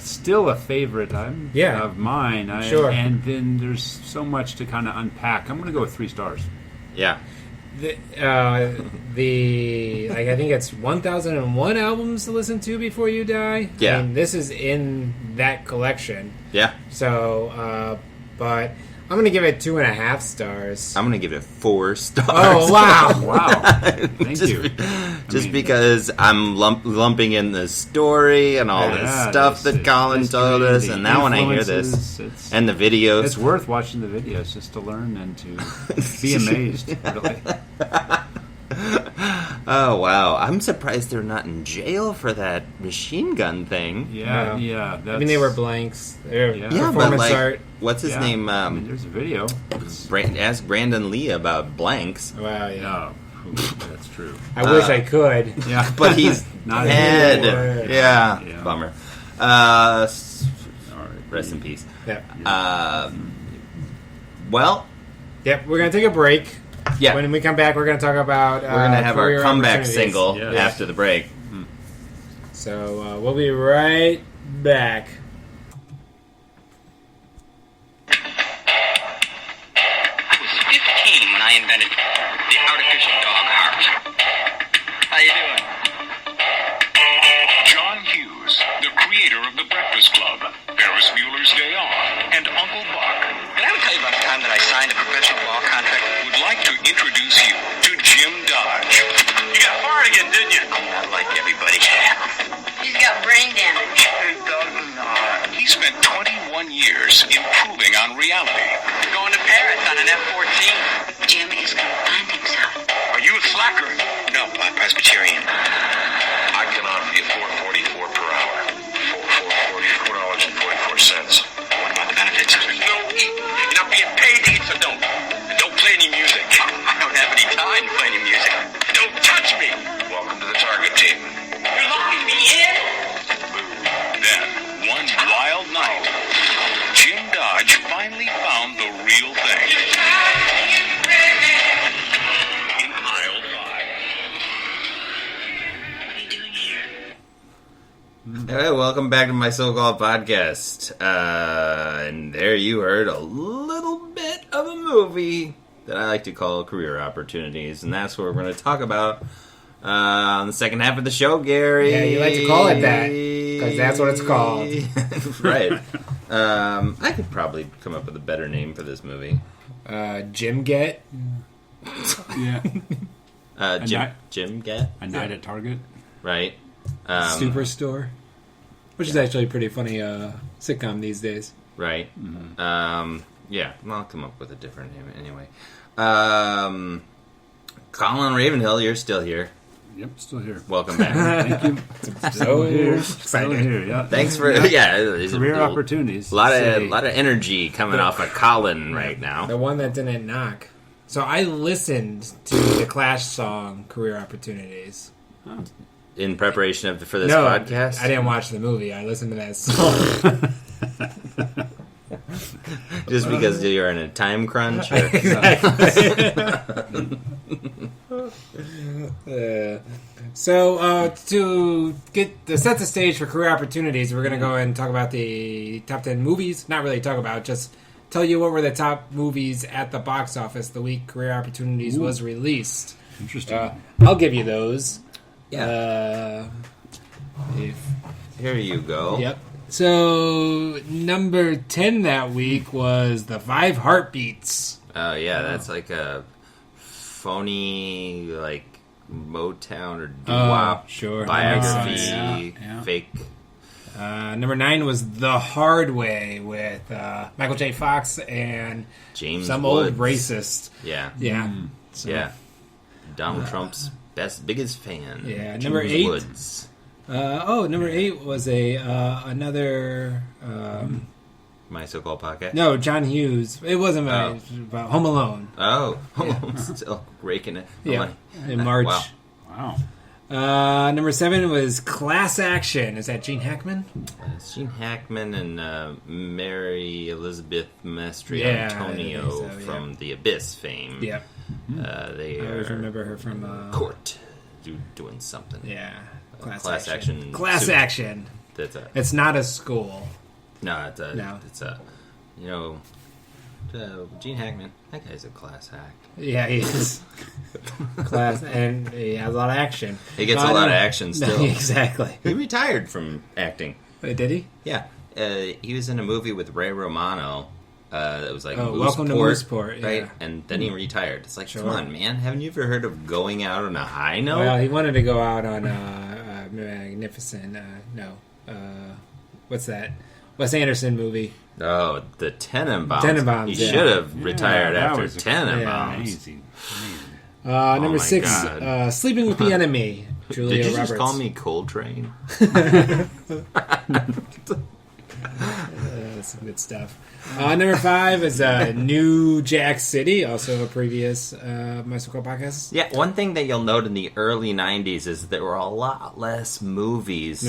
still a favorite of mine. Sure. And then there's so much to kind of unpack. I'm going to go with 3 stars. Yeah. I think it's 1001 albums to listen to before you die. Yeah. I mean, this is in that collection. Yeah. So but I'm gonna give it 2.5 stars. I'm gonna give it 4 stars. Oh wow! Wow. Thank you. Just because I'm lumping in the story and all this stuff that Colin told us, and now when I hear this, and the videos. It's worth watching the videos just to learn and to be amazed, really. Oh, wow. I'm surprised they're not in jail for that machine gun thing. Yeah. I mean, they were blanks. They're Yeah, performance but like, art. what's his name? I mean, there's a video. Ask Brandon Lee about blanks. Wow, yeah. Oh, that's true. I wish I could. Yeah, But he's Not dead. anymore. Yeah. Bummer. All right. Rest in peace. Yeah. Well, Yep, we're going to take a break. yeah. When we come back, we're going to talk about We're going to have our career comeback opportunities. single Yes. after the break. So we'll be right back. I was 15 when I invented the artificial dog heart. How you doing? John Hughes, the creator of The Breakfast Club, Ferris Bueller's Day Off, and Uncle Buck, Did I ever tell you about the time that I signed a professional law contract? would like to introduce you to Jim Dodge. You got fired again, didn't you? Not like everybody. He's got brain damage. It does not. He spent 21 years improving on reality. Going to Paris on an F-14. Jim is going to find himself. Are you a slacker? No, I'm Presbyterian. I cannot be $4.44 per hour. $4.44. What about the benefits? There's no eat. You're not being paid to eat, so don't. And don't play any music. I don't have any time to play any music. Don't touch me. Welcome to the target team. You're locking me in? Then, one wild night, Jim Dodge finally found the real thing. In aisle 5. What are you doing here? Hey, welcome back to my so-called podcast. And there you heard a little bit of a movie that I like to call Career Opportunities, and that's what we're going to talk about on the second half of the show, Gary. Yeah, you like to call it that, 'cause that's what it's called. Right. I could probably come up with a better name for this movie. Jim Get. Yeah. Jim Get? A Night at Target. Right. Superstore. Which is actually a pretty funny sitcom these days. Right. Mm-hmm. Yeah, I'll come up with a different name anyway. Colin Ravenhil, you're still here. Yep, still here. Welcome back. Thank you. So Still excited. here, yeah. Thanks for there's Career a opportunities. lot Say. of energy coming off of Colin right now. The one that didn't knock. So I listened to the Clash song "Career Opportunities." In preparation for this No, podcast, I didn't watch the movie. I listened to that song. just because you're in a time crunch. Or, So to set the stage for career opportunities, we're going to go and talk about the top 10 movies. Not really talk about, just tell you what were the top movies at the box office the week Career Opportunities was released. Interesting. I'll give you those. yeah, here you go. Yep. So number 10 that week was The 5 Heartbeats. Oh yeah, that's like a phony like Motown or doo-wop sure. biography, Makes sense. Yeah. fake. Number 9 was The Hard Way with Michael J. Fox and James some Woods. old racist. Yeah, Yeah. So, yeah. Donald Trump's biggest fan. Yeah, James number 8. Woods. Number 8 was another. My so-called podcast. No, John Hughes. It wasn't about Home Alone. Oh, still raking it. The Yeah, money. in March. Wow. Wow. Number 7 was Class Action. Is that Gene Hackman? It's Gene Hackman and Mary Elizabeth Mastriantonio Yeah, I think so, yeah. from The Abyss fame. Yeah, They I always are remember her from court doing something. Yeah, Class Action Class suit. Action. That's a It's not a school. no. It's a Gene Hackman. That guy's a class act. Yeah, he is. Class, and he has a lot of action. He gets a lot of action still. Exactly. He retired from acting. Wait, did he? Yeah, he was in a movie with Ray Romano It was like Welcome to Mooseport, right? yeah. And then he retired. It's like, Sure. come on, man. Haven't you ever heard of going out on a high note? Well, he wanted to go out on Magnificent. What's that? Wes Anderson movie. Oh, the Tenenbaums. Tenenbaums, He yeah. should have retired that after was Tenenbaums. Amazing. Number my 6, God. Sleeping with the Enemy. Julia Did you Roberts. just call me Coltrane? That's some good stuff. Number 5 is New Jack City, also a previous Mystical podcast. Yeah, one thing that you'll note in the early 90s is there were a lot less movies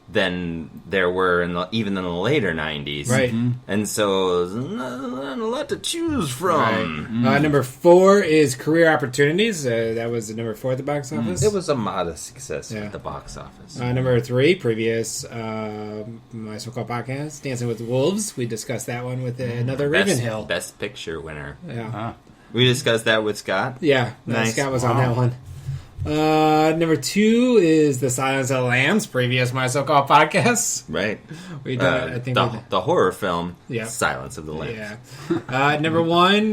than there were even in the later 90s. Right. And so there's not a lot to choose from. Right. Number 4 is Career Opportunities. That was number 4 at the box office. It was a modest success at the box office. Number 3, previous My So-Called Podcast, Dancing with the Wolves. We discussed that one with another Ravenhill. Best Picture winner. Yeah. We discussed that with Scott. Yeah, Nice. Scott was on that one. Number 2 is The Silence of the Lambs, previous My So-Called Podcast. Right. We done, I think the horror film, Yeah. Silence of the Lambs. Yeah. Number 1,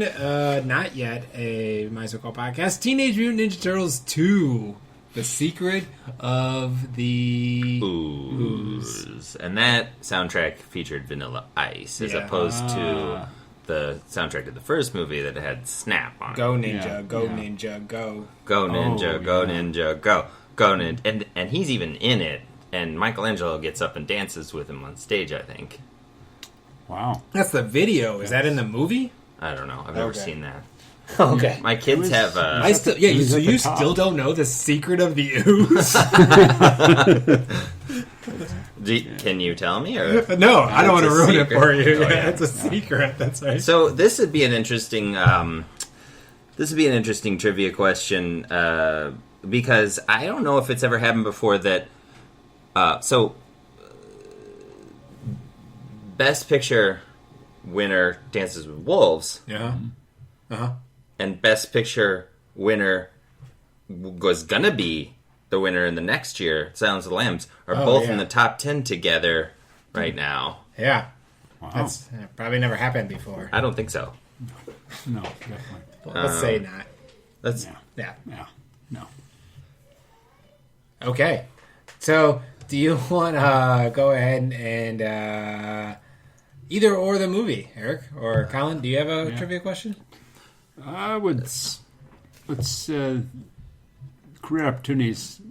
not yet a My So-Called Podcast, Teenage Mutant Ninja Turtles 2, The Secret of the Ooze. And that soundtrack featured Vanilla Ice as opposed to the soundtrack of the first movie that had Snap on it. Go Ninja, Yeah. Go Yeah. Ninja, Go. Go Ninja, Oh, Go yeah. Ninja, Go. Go Ninja. And he's even in it. And Michelangelo gets up and dances with him on stage, I think. Wow. That's the video. Is that in the movie? I don't know. I've never Okay. seen that. Okay. My kids have... I still, yeah. It was So at you the top. still don't know the secret of the ooze? can you tell me? Or No, I don't want to It's a ruin it secret. for you. Oh, yeah. It's a secret. That's right. So this would be an interesting... trivia question because I don't know if it's ever happened before that... Best Picture winner Dances with Wolves, Yeah. and Best Picture winner was gonna be the winner in the next year, Silence of the Lambs, are both yeah. in the top 10 together right now. Yeah. Wow. That's probably never happened before. I don't think so. No, definitely. Let's say not. Let's. Yeah. Yeah. No. Okay. So, do you want to go ahead and either or the movie, Eric or Colin? Do you have a trivia question? I would. Let's Career Opportunities.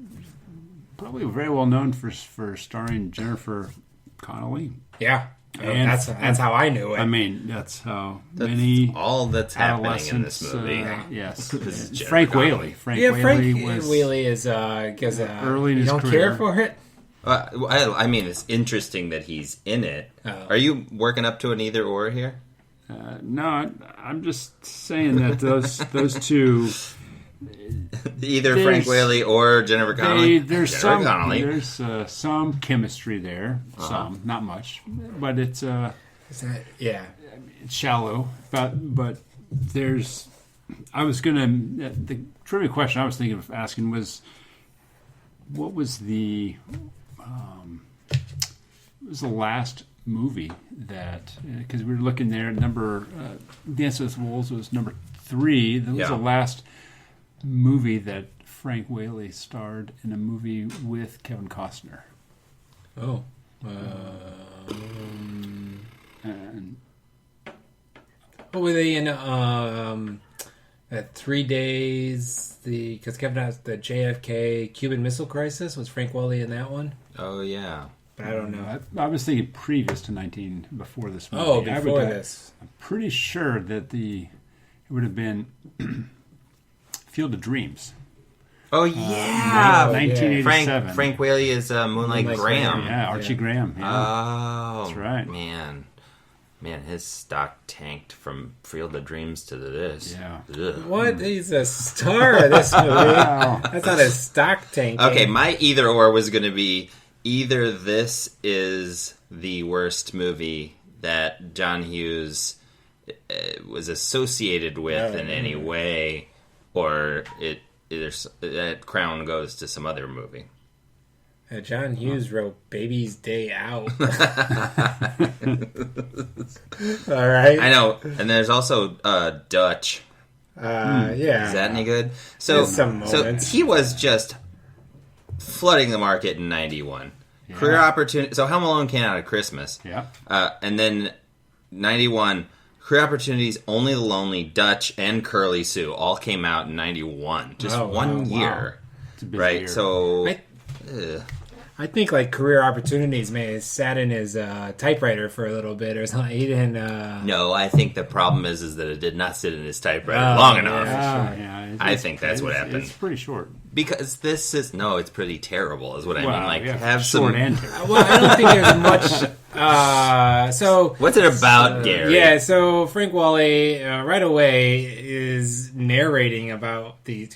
Probably very well known for starring Jennifer Connelly. Yeah. And- That's how I knew it. I mean, that's how That's many all that's happening in this adolescents. movie. Yes, This is Jennifer Frank Connelly. Whaley. Frank yeah, Whaley Frank was Whaley is because early in you his don't career. care for it. I mean, it's interesting that he's in it. Oh. Are you working up to an either or here? No. I'm just saying that those two. Either There's- Frank Whaley or Jennifer Connelly. There's Jennifer Connelly. some chemistry there. Some, not much, but it's Is that, yeah. it's shallow. But there's. I was gonna the trivia question I was thinking of asking was, what was the last movie that because we were looking there number Dance with Wolves was number 3. That was the last movie that Frank Whaley starred in a movie with Kevin Costner. Oh. And What were they in? That 3 days. Because Kevin has the JFK Cuban Missile Crisis. Was Frank Whaley in that one? Oh, yeah. But I don't know. I was thinking previous to before this movie. Oh, before this. I'm pretty sure that it would have been Field of Dreams. Oh, yeah. 1987. Frank Whaley is Moonlight Moonlight Graham. Graham. Yeah, Archie Graham. Yeah. Oh, That's right. Man, his stock tanked from Field of Dreams to this. Yeah. Ugh. What? He's a star of this movie. That's not a stock tank. Okay, my either or was going to be either this is the worst movie that John Hughes was associated with in any way, or that crown goes to some other movie. John Hughes wrote Baby's Day Out. All right. I know. And there's also Dutch. Yeah. Is that any good? So, There's some moments. he was just flooding the market in 91. Yeah. Career opportunity. So Home Alone came out at Christmas. Yeah. And then 91, Career Opportunities, Only the Lonely, Dutch, and Curly Sue all came out in 91. Just one year. It's a busy Right? year. So... I think like Career Opportunities may have sat in his typewriter for a little bit or something. He didn't. No, I think the problem is that it did not sit in his typewriter long enough. I think that's what happened. It's pretty short. Because this is... No, it's pretty terrible is what I mean. Well, Like, yeah, have short some... and terrible. Well, I don't think there's much. So What's it about, Gary? yeah, so Frank Wally right away is narrating about the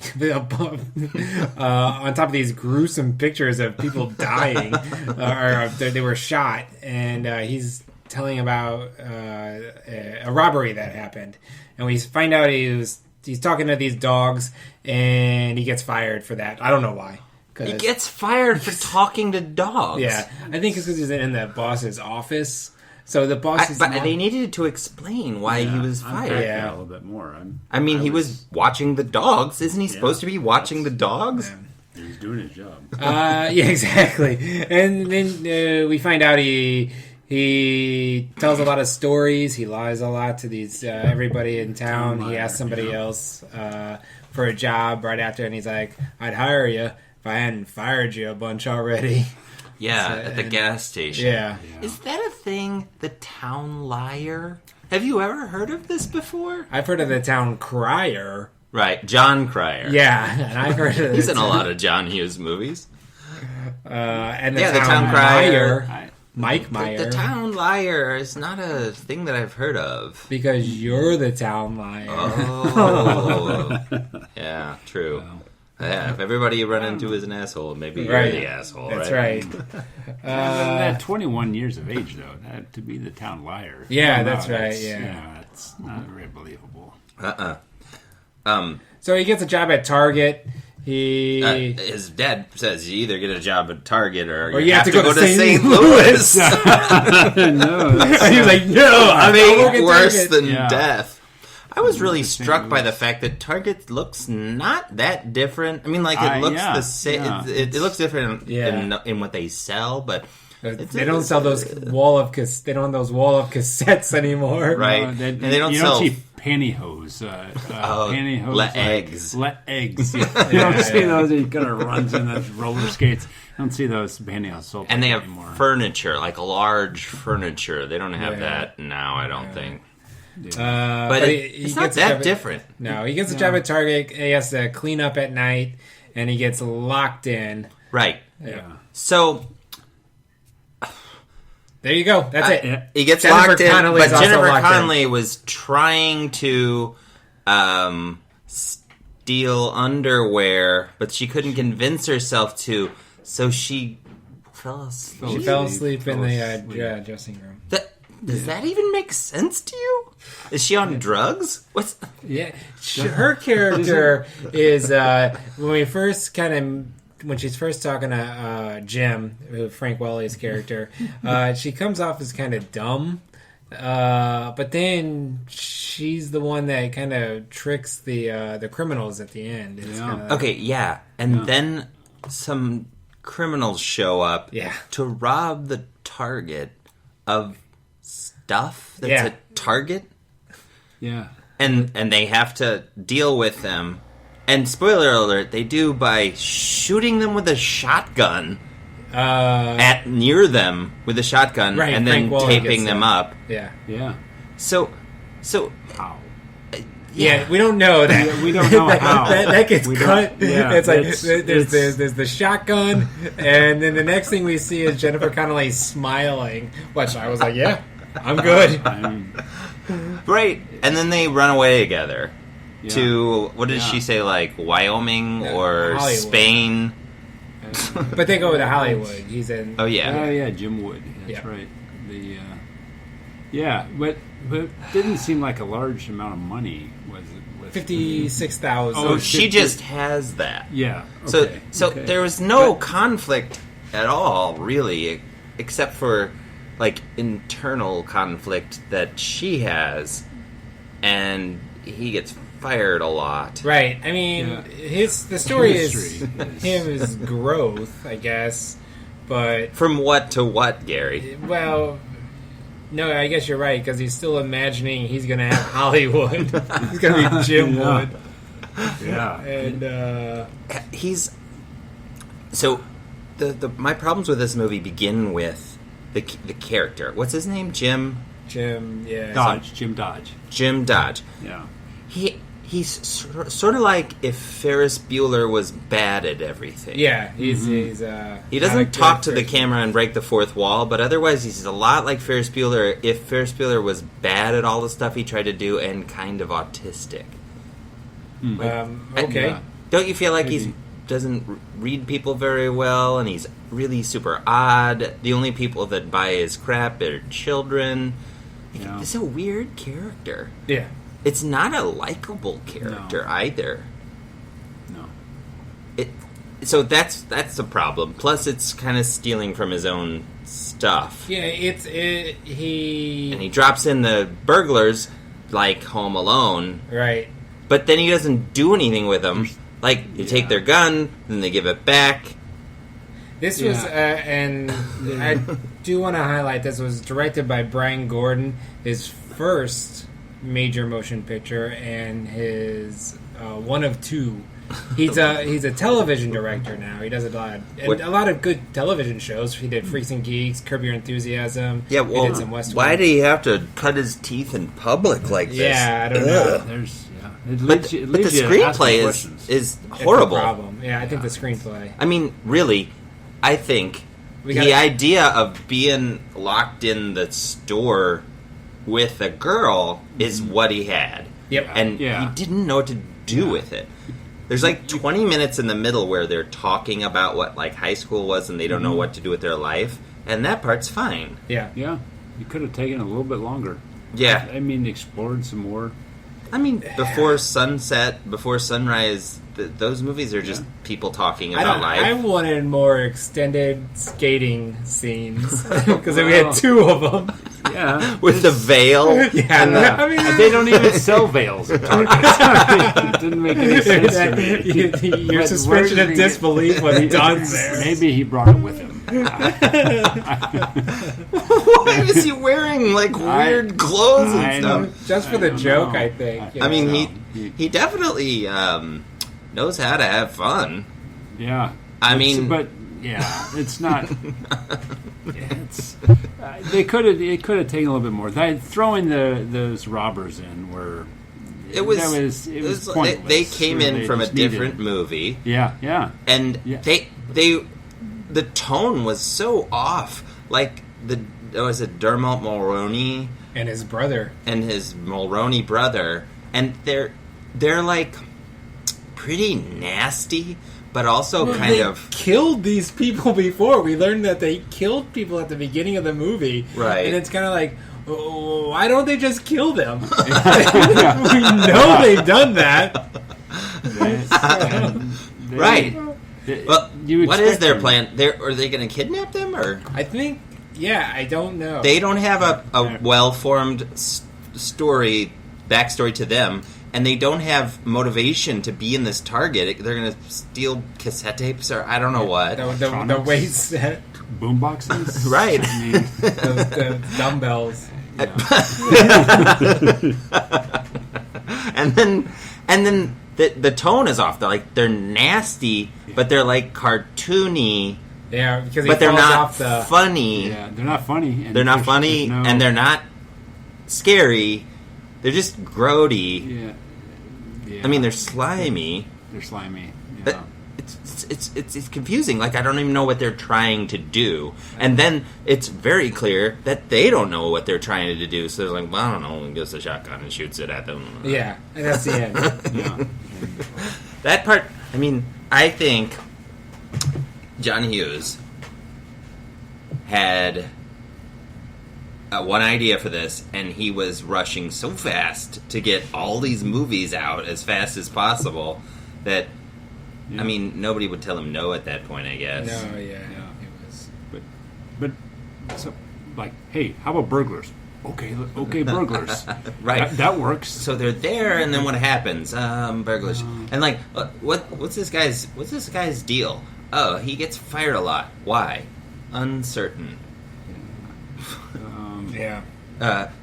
on top of these gruesome pictures of people dying, or they were shot, and he's telling about a robbery that happened, and we find out he's talking to these dogs, and he gets fired for that. I don't know why. He gets fired for talking to dogs. Yeah, I think it's because he's in the boss's office. So the boss is... But they needed to explain why he was fired. Yeah. A little bit more. I mean, he was watching the dogs. Isn't he supposed to be watching the dogs? He's doing his job. Yeah, exactly. And then we find out he tells a lot of stories. He lies a lot to these everybody in town. He asks somebody else for a job right after, and he's like, "I'd hire you if I hadn't fired you a bunch already." Yeah, at the gas station. Yeah. Is that a thing? The town liar? Have you ever heard of this before? I've heard of the town crier. Right, John Cryer. Yeah, and I've heard of He's in a lot of John Hughes movies. and the the town town crier. Meyer, Mike Meyer. The town liar is not a thing that I've heard of. Because you're the town liar. Oh. Yeah, true. Yeah, if everybody you run into is an asshole, maybe you're Right. the asshole, That's right? right. At 21 years of age, though, to be the town liar. Yeah, No, that's right, yeah. It's not very believable. So he gets a job at Target. His dad says you either get a job at Target or you have to go to St. Louis. No, He was like, no, I'm Fate worse Target. than Yeah. death. I was really struck by the fact that Target looks not that different. I mean, like it looks the same. yeah. It looks different Yeah. in what they sell, but They don't sell those wall of cassettes anymore. right, No, and they don't you sell. don't see pantyhose. Pantyhose. let eggs. Let eggs. Yeah. You don't see those. He kind of runs in those roller skates. You don't see those pantyhose sold And they have anymore. furniture, like large furniture. They don't have Yeah. that now, I don't think. Yeah. But he it's not gets a that job at- different. No, he gets a job at Target. He has to clean up at night, and he gets locked in. Right. Yeah. So There you go. That's it. Yeah. he gets Jennifer locked in, Connelly's but also Jennifer locked in. Connelly was trying to steal underwear, but she couldn't convince herself to, so she fell asleep. She fell asleep in the dressing room. Does that even make sense to you? Is she on drugs? What's Yeah, her character is when she's first talking to Jim, Frank Wally's character. She comes off as kind of dumb, but then she's the one that kind of tricks the criminals at the end. It's Yeah. kinda, okay? Yeah, and then some criminals show up. Yeah. To rob the Target of stuff that's Yeah. a Target. Yeah. And they have to deal with them. And spoiler alert, they do by shooting them with a shotgun near them with a shotgun, Right, and then Frank Wally taping gets them that. up. Yeah. Yeah. So How? Yeah, we don't know that. We don't know that, how. that gets We don't- cut. yeah, it's like it's- there's the shotgun, and then the next thing we see is Jennifer Connelly smiling. Which I was like, yeah, I'm good. I mean, right, and then they run away together yeah. to what did Yeah. she say, like Wyoming or Hollywood. Spain? But they go to Hollywood. He's in. Oh yeah, Oh yeah, Jim Wood. That's Yeah. right. But it didn't seem like a large amount of money. Was it? With 56,000. Oh, she just has that. Yeah. So Okay. so Okay. there was no conflict at all, really, except for like internal conflict that she has, and he gets fired a lot. Right. I mean, the story is History his growth, I guess. But From what to what, Gary? well, no, I guess you're right because he's still imagining he's going to have Hollywood. He's going to be Jim Yeah. Wood, Yeah. and He's so the my problems with this movie begin with the character. What's his name? Jim Jim Dodge. Jim Dodge. Yeah. He's sort of like if Ferris Bueller was bad at everything. Yeah, he's He not doesn't a talk good to the person. camera and break the fourth wall, but otherwise he's a lot like Ferris Bueller if Ferris Bueller was bad at all the stuff he tried to do and kind of autistic. Okay. Yeah. Don't you feel like Maybe. he doesn't read people very well, and he's really super odd? The only people that buy his crap are children. Yeah. It's a weird character. Yeah. It's not a likable character either. No. So that's the problem. Plus, it's kind of stealing from his own stuff. Yeah, And he drops in the burglars like Home Alone, right. but then he doesn't do anything with them. Like, they take their gun, then they give it back. This was, and I do want to highlight this was directed by Bryan Gordon, his first major motion picture, and his one of two. He's a television director now. He does a lot of good television shows. He did Freaks and Geeks, Curb Your Enthusiasm. Yeah, he well, did some Westworld. why did he have to cut his teeth in public like this? Yeah, I don't know. There's But It the leads you to asking screenplay questions. is It's a horrible. problem. Yeah, I think the screenplay. I mean, really, I think We the gotta- idea of being locked in the store with a girl is what he had. Yep. And Yeah. he didn't know what to do with it. There's like 20 minutes in the middle where they're talking about what like high school was and they don't know what to do with their life, and that part's fine. Yeah. Yeah, you could have taken a little bit longer. Yeah. I mean, explored some more. I mean, before sunset, before sunrise, those movies are just people talking about I life. wanted more extended skating scenes because we had two of them. Yeah, With the veil. Yeah, and the- I mean, they don't even sell veils at Target. It didn't make any sense to me. Your But suspension where of did he get- disbelief was done there. Maybe he brought it with him. Why is he wearing like weird clothes I and know. stuff? Just for the don't joke, know. I think. you I mean, know. he definitely knows how to have fun. Yeah, I mean- but yeah, it's not. It's they could have taken a little bit more. Throwing those robbers in were It was pointless. they came in They from a just needed- different movie, Yeah. and Yeah. the tone was so off. Like was it Dermot Mulroney And his brother. and his Mulroney brother, and they're like pretty nasty, but also kind they of killed these people before. We learned that they killed people at the beginning of the movie. Right. And it's kind of like, oh, why don't they just kill them? We know they've done that. right. Well, You what is expect their them- plan? Are they going to kidnap them, or I think, yeah, I don't know. they don't have a well-formed backstory to them, and they don't have motivation to be in this Target. They're going to steal cassette tapes, or I don't know what. the Electronics. weight set, Boomboxes, Right. I mean, the dumbbells. and then the tone is off. They're nasty, but they're like cartoony, Yeah, because he but they're falls not off the. funny. yeah, they're not funny. And They're not there's funny, no- and they're not scary. They're just grody. Yeah. I mean, they're slimy. They're slimy. But Yeah. it's confusing. Like, I don't even know what they're trying to do. And then it's very clear that they don't know what they're trying to do. So they're like, well, I don't know, and gives a shotgun and shoots it at them. Yeah, and that's the end. Yeah. That part, I mean, I think John Hughes had one idea for this, and he was rushing so fast to get all these movies out as fast as possible that, Yeah. I mean, nobody would tell him no at that point, I guess. No, yeah. So, like, hey, how about burglars? Okay, burglars. Right. That works. So they're there, and then what happens? Burglars. And like, what's this guy's deal? Oh, he gets fired a lot. Why? Uncertain. Yeah.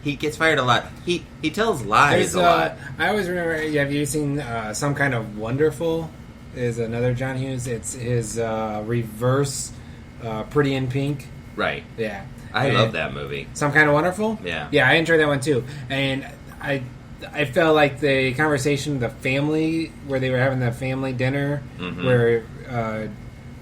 He gets fired a lot. He tells lies There's, a lot. I always remember. Have you seen Some Kind of Wonderful? Is another John Hughes. It's his reverse Pretty in Pink. Right. Yeah. I love that movie. Some Kind of Wonderful? Yeah. Yeah, I enjoyed that one too. And I felt like the conversation, the family, where they were having that family dinner, where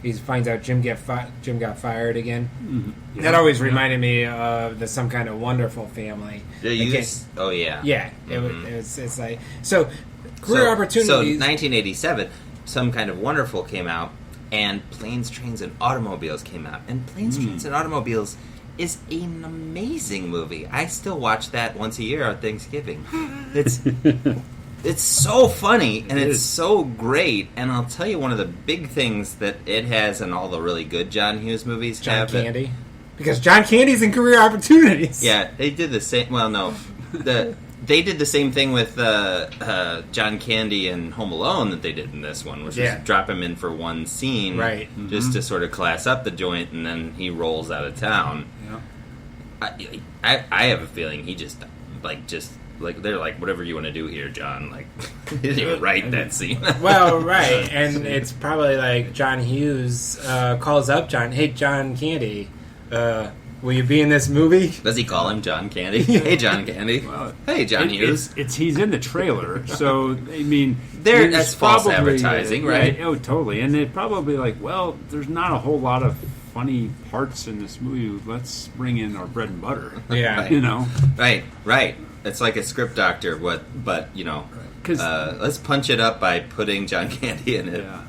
he finds out Jim got fired again. Mm-hmm. That always reminded me of the Some Kind of Wonderful family. Oh, yeah. Yeah. It's like... So, career opportunities... So, 1987, Some Kind of Wonderful came out, and Planes, Trains, and Automobiles came out. And Planes, Trains, and Automobiles is an amazing movie. I still watch that once a year on Thanksgiving. It's so funny, and it's so great. And I'll tell you one of the big things that it has, and all the really good John Hughes movies John Candy. Because John Candy's in Career Opportunities. Yeah, they did the same... Well, no. They did the same thing with John Candy and Home Alone that they did in this one, which is drop him in for one scene, right? Just to sort of class up the joint, and then he rolls out of town. Yeah. I have a feeling he just they're like, whatever you want to do here, John. Like, he didn't even write that scene. Well, right, and it's probably like John Hughes calls up Hey, John Candy. Will you be in this movie? Does he call him John Candy? Hey, John Candy. Well, hey, John Hughes. He's in the trailer, so I mean, that's false advertising, right? Oh, totally. And they're probably like, well, there's not a whole lot of funny parts in this movie. Let's bring in our bread and butter. Yeah, right. You know, right. It's like a script doctor, but you know, let's punch it up by putting John Candy in it. Yeah.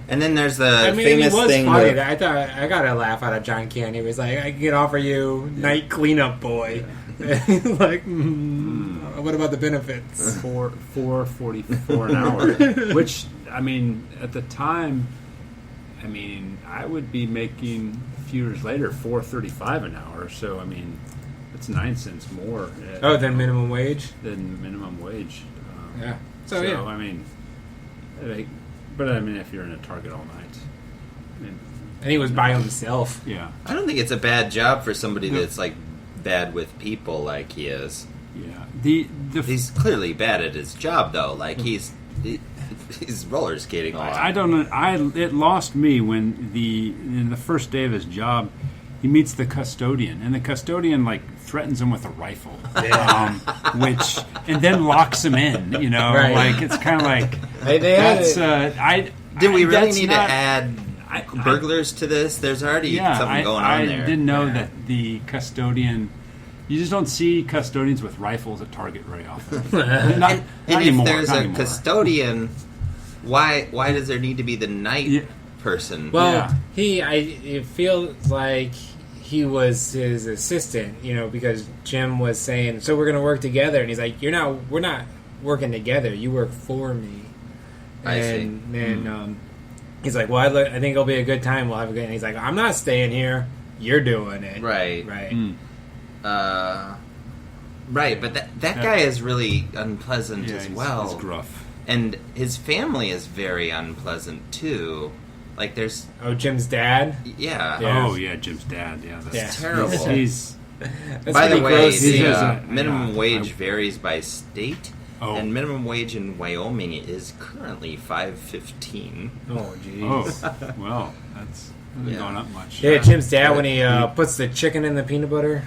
And then there's the famous thing. Funny. I thought I got a laugh out of John Candy. He was like, "I can offer you night cleanup boy." Like, what about the benefits? $4.44 an hour. Which, I mean, at the time, I would be making a few years later $4.35 an hour. So I mean, it's 9 cents more. Than minimum wage. Than minimum wage. Yeah. So yeah. I mean. But I mean, if you're in a Target all night, and he was by himself. Yeah, I don't think it's a bad job for somebody that's like bad with people, like he is. Yeah, he's clearly bad at his job, though. Like he's roller skating a lot. I don't know. It lost me when in the first day of his job, he meets the custodian, and the custodian like threatens him with a rifle, and then locks him in. You know, right. Like it's kind of like Did we really need to add burglars to this? There's already something going on there. I didn't know that the custodian. You just don't see custodians with rifles at Target very often. Not anymore. If there's a custodian, why does there need to be the night person? Well, it feels like he was his assistant, you know, because Jim was saying, so we're going to work together. And he's like, we're not working together. You work for me. And then he's like, well, I think it'll be a good time. We'll have a good... And he's like, I'm not staying here. You're doing it. Right. Right. But that guy is really unpleasant as well. He's gruff. And his family is very unpleasant, too. Like, there's... Oh, Jim's dad? Yeah. Oh, yeah, Jim's dad. Yeah, that's terrible. By the way, the minimum wage varies by state. Oh. And minimum wage in Wyoming is currently $5.15. Oh, jeez. Oh, well, that's hasn't gone up much. Yeah, Jim's dad, when he puts the chicken in the peanut butter.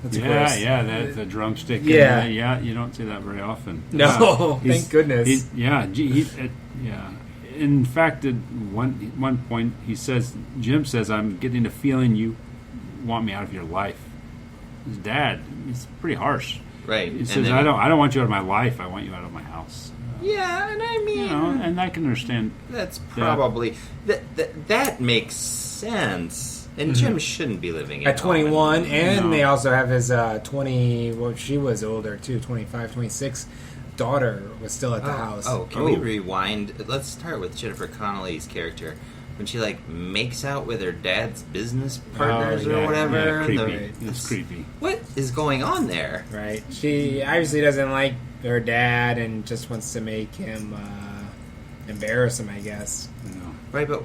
That's gross. The drumstick. Yeah. You don't see that very often. No, thank goodness. In fact, at one point, Jim says, I'm getting the feeling you want me out of your life. His dad, he's pretty harsh. Right. He says, I don't want you out of my life. I want you out of my house. Yeah, and I mean... and I can understand. That's probably... That makes sense. And Jim shouldn't be living at 21. And they also have his 20... Well, she was older, too. 25, 26. Daughter was still at the house. Oh, can we rewind? Let's start with Jennifer Connelly's character. when she like makes out with her dad's business partners or whatever. Yeah, creepy. Right. It's creepy. What is going on there? Right. She obviously doesn't like her dad and just wants to make him embarrass him, I guess. Right, but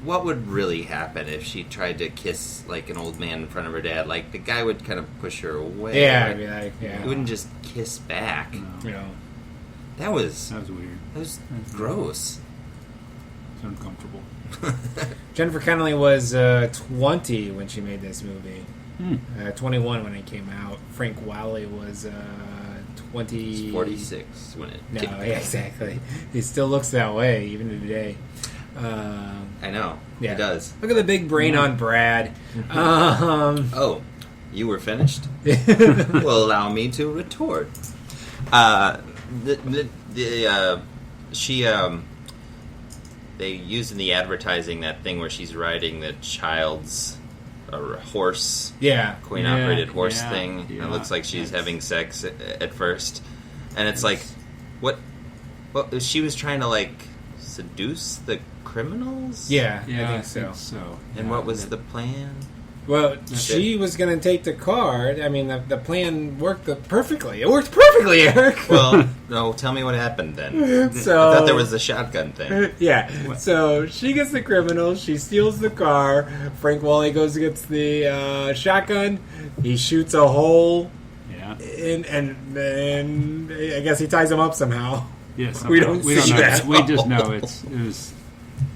what would really happen if she tried to kiss like an old man in front of her dad? Like the guy would kind of push her away. Yeah, right? I'd be like, yeah. He wouldn't just kiss back. You know. That was weird. gross. It's uncomfortable. Jennifer Connelly was 20 when she made this movie. 21 when it came out. Frank Wiley was 20. He's 46 when it No, came yeah, out. exactly. He still looks that way even today. I know. Yeah. He does. Look at the big brain on Brad. Oh, you were finished? Well, allow me to retort. They use in the advertising that thing where she's riding the child's horse, Yeah. coin-operated horse yeah, thing. yeah. It looks like she's having sex at first, and it's like, what? Well, she was trying to like seduce the criminals. Yeah, Yeah, I think so. so. And Yeah, what was the plan? Well, she was going to take the car. I mean, the plan worked perfectly. It worked perfectly, Eric. Well, no. Tell me what happened then. So, I thought there was a shotgun thing. Yeah. So she gets the criminal. She steals the car. Frank Wally goes and gets the shotgun. He shoots a hole, Yeah. and I guess he ties him up somehow. Yes. We don't see know. that. We just know it was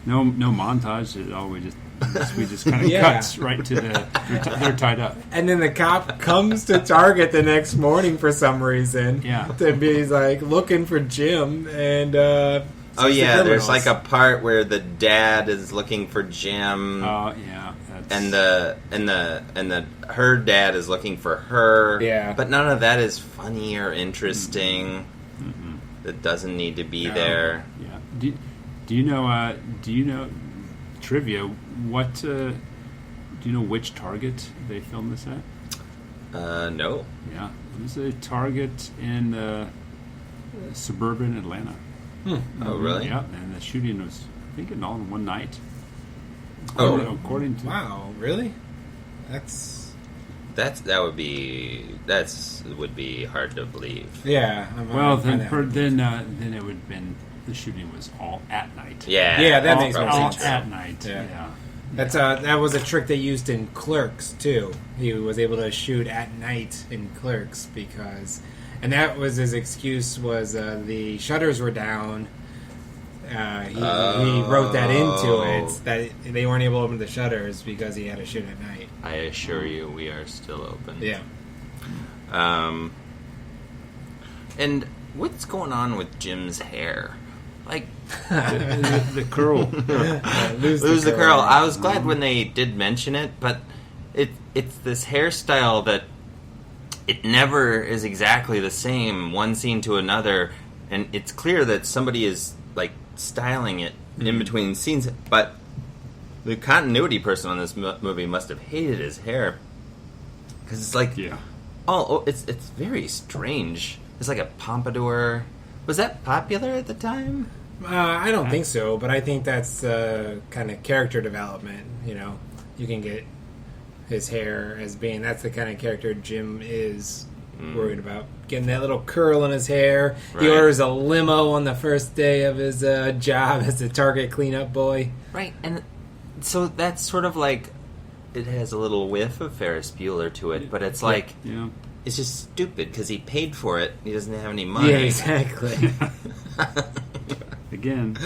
no montage at all. We just kind of Yeah. cuts right to they're tied up. And then the cop comes to Target the next morning for some reason. Yeah. To be like looking for Jim and. Oh sees the yeah, there's criminals. like a part where the dad is looking for Jim, Oh yeah. and her dad is looking for her. Yeah. but none of that is funny or interesting. That doesn't need to be there. Yeah. Do you know trivia? What do you know? Which Target they filmed this at? No. Yeah, it was a Target in suburban Atlanta. Oh really? Yeah, and the shooting was, I think, all in one night. Oh. According to Wow, really? That would be hard to believe. Yeah. well, then it would have been the shooting was all at night. Yeah. Yeah, that makes more all sense. at night. Yeah. Yeah. That's that was a trick they used in Clerks too. He was able to shoot at night in Clerks and that was his excuse was the shutters were down. He wrote that into it that they weren't able to open the shutters because he had to shoot at night. I assure you, we are still open. Yeah. And what's going on with Jim's hair? Like The curl. lose the curl. I was glad when they did mention it, but it's this hairstyle that it never is exactly the same one scene to another, and it's clear that somebody is like styling it in between scenes. But the continuity person on this movie must have hated his hair because it's like it's very strange. It's like a pompadour. Was that popular at the time? I don't think so, but I think that's kind of character development. You know, you can get his hair as being that's the kind of character Jim is worried about. Getting that little curl in his hair. Right. He orders a limo on the first day of his job as a Target cleanup boy. Right, and so that's sort of like it has a little whiff of Ferris Bueller to it, but it's like it's just stupid because he paid for it. He doesn't have any money. Yeah, exactly. Again.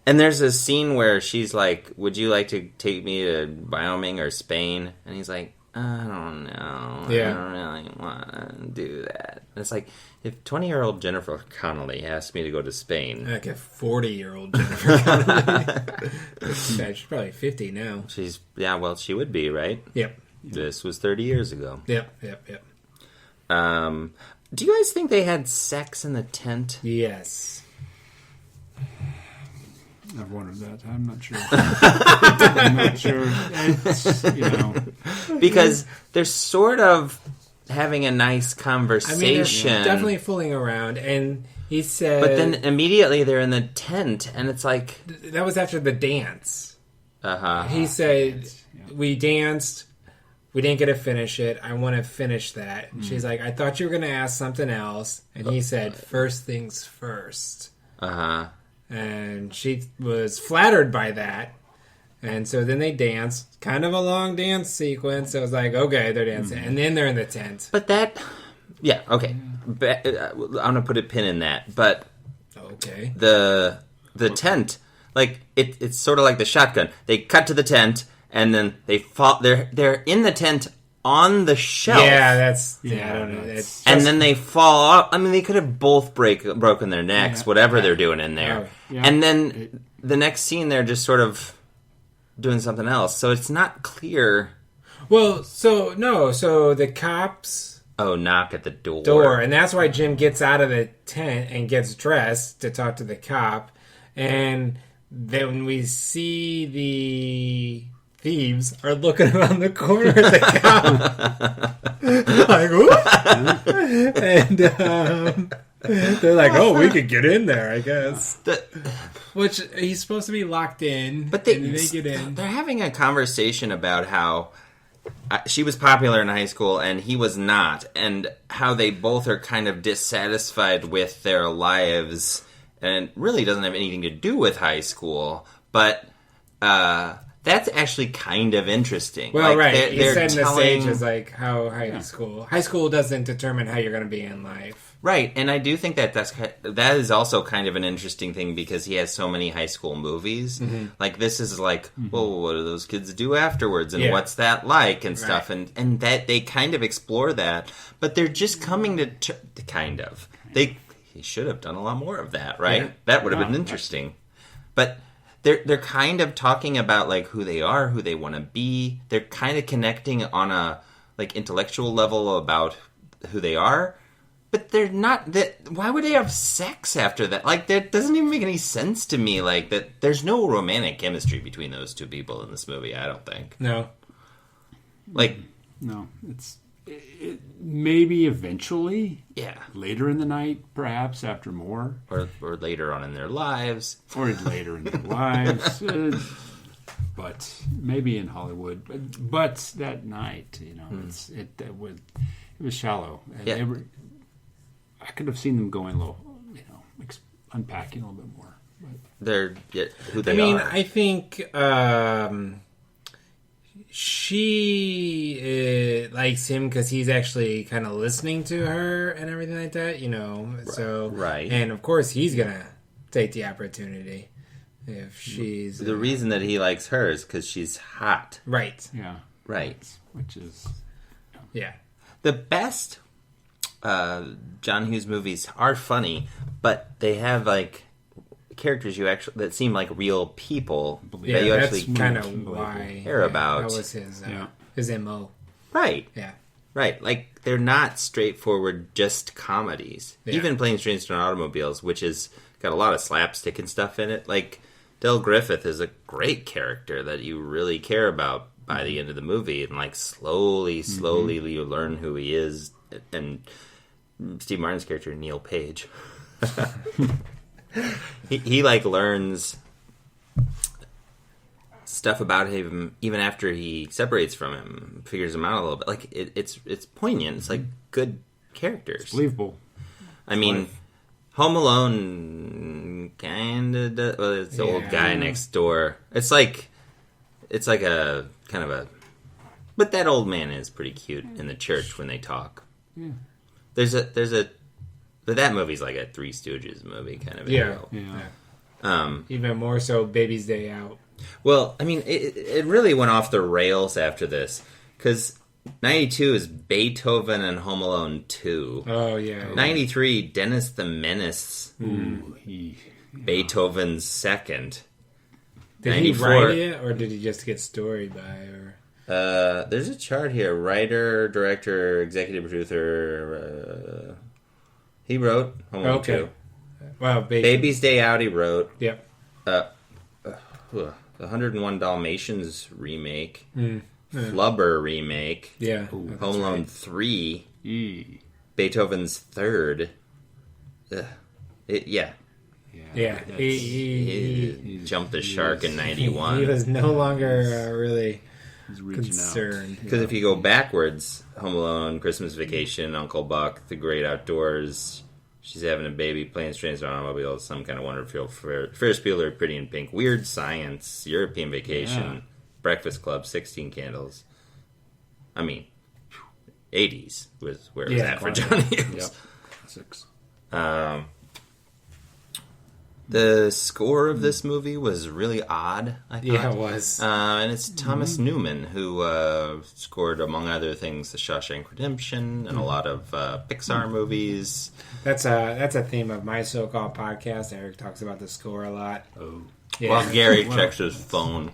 And there's a scene where she's like, "Would you like to take me to Wyoming or Spain?" And he's like, "I don't know. Yeah. I don't really want to do that." And it's like, if 20-year-old Jennifer Connelly asked me to go to Spain, Like a 40-year-old Jennifer Connelly. She's probably 50 now. she would be, right? Yep. This was 30 years ago. Yep. Do you guys think they had sex in the tent? Yes. I've wondered that. I'm not sure. I'm not sure. It's, Because they're sort of having a nice I mean, conversation. they're definitely fooling around, and He said... But then immediately they're in the tent, and it's like... That was after the dance. Uh-huh. He said, we danced, we didn't get to finish it, I want to finish that. And she's like, I thought you were going to ask something else. And he said, first things first. Uh-huh. And she was flattered by that. And so then they danced. Kind of a long dance sequence. It was like, okay, they're dancing. And then they're in the tent. But that... Yeah, okay. I'm going to put a pin in that. But okay, the tent, like, it's sort of like the shotgun. They cut to the tent, and then they fall... They're in the tent on the shelf. Yeah, that's... Yeah, I don't know. It's just, and then they fall off. I mean, they could have both broken their necks, whatever they're doing in there. Oh, And then the next scene, they're just sort of doing something else. So it's not clear. Well, so the cops... Oh, knock at the door. And that's why Jim gets out of the tent and gets dressed to talk to the cop. And then we see the thieves are looking around the corner at the cop. Like, whoop! And they're like, oh, we could get in there, I guess. Which, he's supposed to be locked in. But they get in. They're having a conversation about how she was popular in high school and he was not, and how they both are kind of dissatisfied with their lives, and it really doesn't have anything to do with high school, but that's actually kind of interesting. Well, like, right. He's setting the telling... stage as like how high school doesn't determine how you're going to be in life. Right, and I do think that that is also kind of an interesting thing because he has so many high school movies. Mm-hmm. Like, this is like, well, what do those kids do afterwards, and what's that like, and stuff, and that they kind of explore that, but they're just coming to kind of. He should have done a lot more of that, right? Yeah. That would have been interesting. But they're kind of talking about, like, who they are, who they want to be. They're kind of connecting on a, like, intellectual level about who they are. But they're not... Why would they have sex after that? Like, that doesn't even make any sense to me. Like, that there's no romantic chemistry between those two people in this movie, I don't think. No. Like... No, it's... maybe eventually. Yeah. Later in the night, perhaps, after more. Or later on in their lives. Or later in their lives. But maybe in Hollywood. But that night, you know, it was shallow. And I could have seen them going a little, you know, unpacking a little bit more. But they're who they are. I think she likes him because he's actually kind of listening to her and everything like that, you know. So right, and of course he's gonna take the opportunity if she's the reason that he likes her is because she's hot. Right. Yeah. Right. Which is the best. John Hughes movies are funny, but they have like characters that seem like real people that you actually kind of why care about. That was his MO. Right. Yeah. Right. Like, they're not straightforward just comedies. Yeah. Even Planes, Trains, and Automobiles, which has got a lot of slapstick and stuff in it. Like, Del Griffith is a great character that you really care about by the end of the movie, and like slowly you learn who he is. And Steve Martin's character, Neil Page, he like learns stuff about him even after he separates from him, figures him out a little bit. Like, it's poignant. It's like good characters. It's believable. I mean, Home Alone kind of does. Well, it's the old guy next door. It's like a kind of a. But that old man is pretty cute in the church when they talk. Yeah. There's a. But that movie's like a Three Stooges movie kind of a deal. Yeah. Even more so, Baby's Day Out. Well, I mean, it really went off the rails after this because 92 is Beethoven and Home Alone 2. Oh yeah. 93, Dennis the Menace. Beethoven's second. Did he write it, or did he just get story by? Or there's a chart here: writer, director, executive producer. He wrote Home Alone 2. Well, Baby's Day Out. He wrote. Yep. The 101 Dalmatians remake. Flubber remake. Yeah. Home Alone 3. Beethoven's third. Yeah. Yeah, He jumped the shark in '91. he was no longer really He's reaching concerned. Because if you go backwards, Home Alone, Christmas Vacation, Uncle Buck, The Great Outdoors, She's Having a Baby, Planes, Trains, and Automobiles, Some Kind of Wonderful, Ferris Bueller, Pretty in Pink, Weird Science, European Vacation, Breakfast Club, 16 Candles. I mean, 80s was where it was at for Johnny Hughes. Yep. 6. The score of this movie was really odd, I thought. Yeah, it was. And it's Thomas Newman, who scored, among other things, The Shawshank Redemption and a lot of Pixar movies. That's a theme of my so-called podcast. Eric talks about the score a lot. Oh. Yeah. While Gary checks his phone.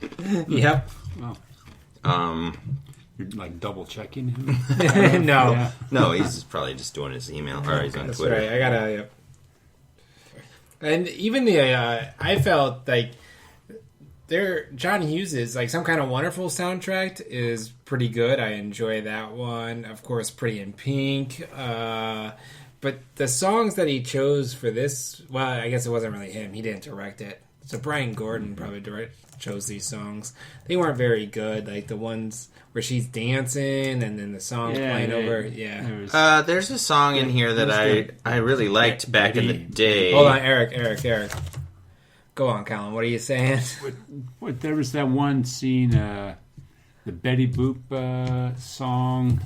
Yep. Oh. You're like double checking him? No. Yeah. No, he's probably just doing his email. Or he's on That's Twitter. right. I gotta. Yep. And even I felt like John Hughes's like Some Kind of Wonderful soundtrack is pretty good. I enjoy that one. Of course, Pretty in Pink. But the songs that he chose for this, well, I guess it wasn't really him. He didn't direct it. So Bryan Gordon probably chose these songs. They weren't very good. Like the ones where she's dancing and then the song playing over. Yeah. There's a song in here that I really liked back in the day. Hold on, Eric. Go on, Colin. What are you saying? What there was that one scene, the Betty Boop song.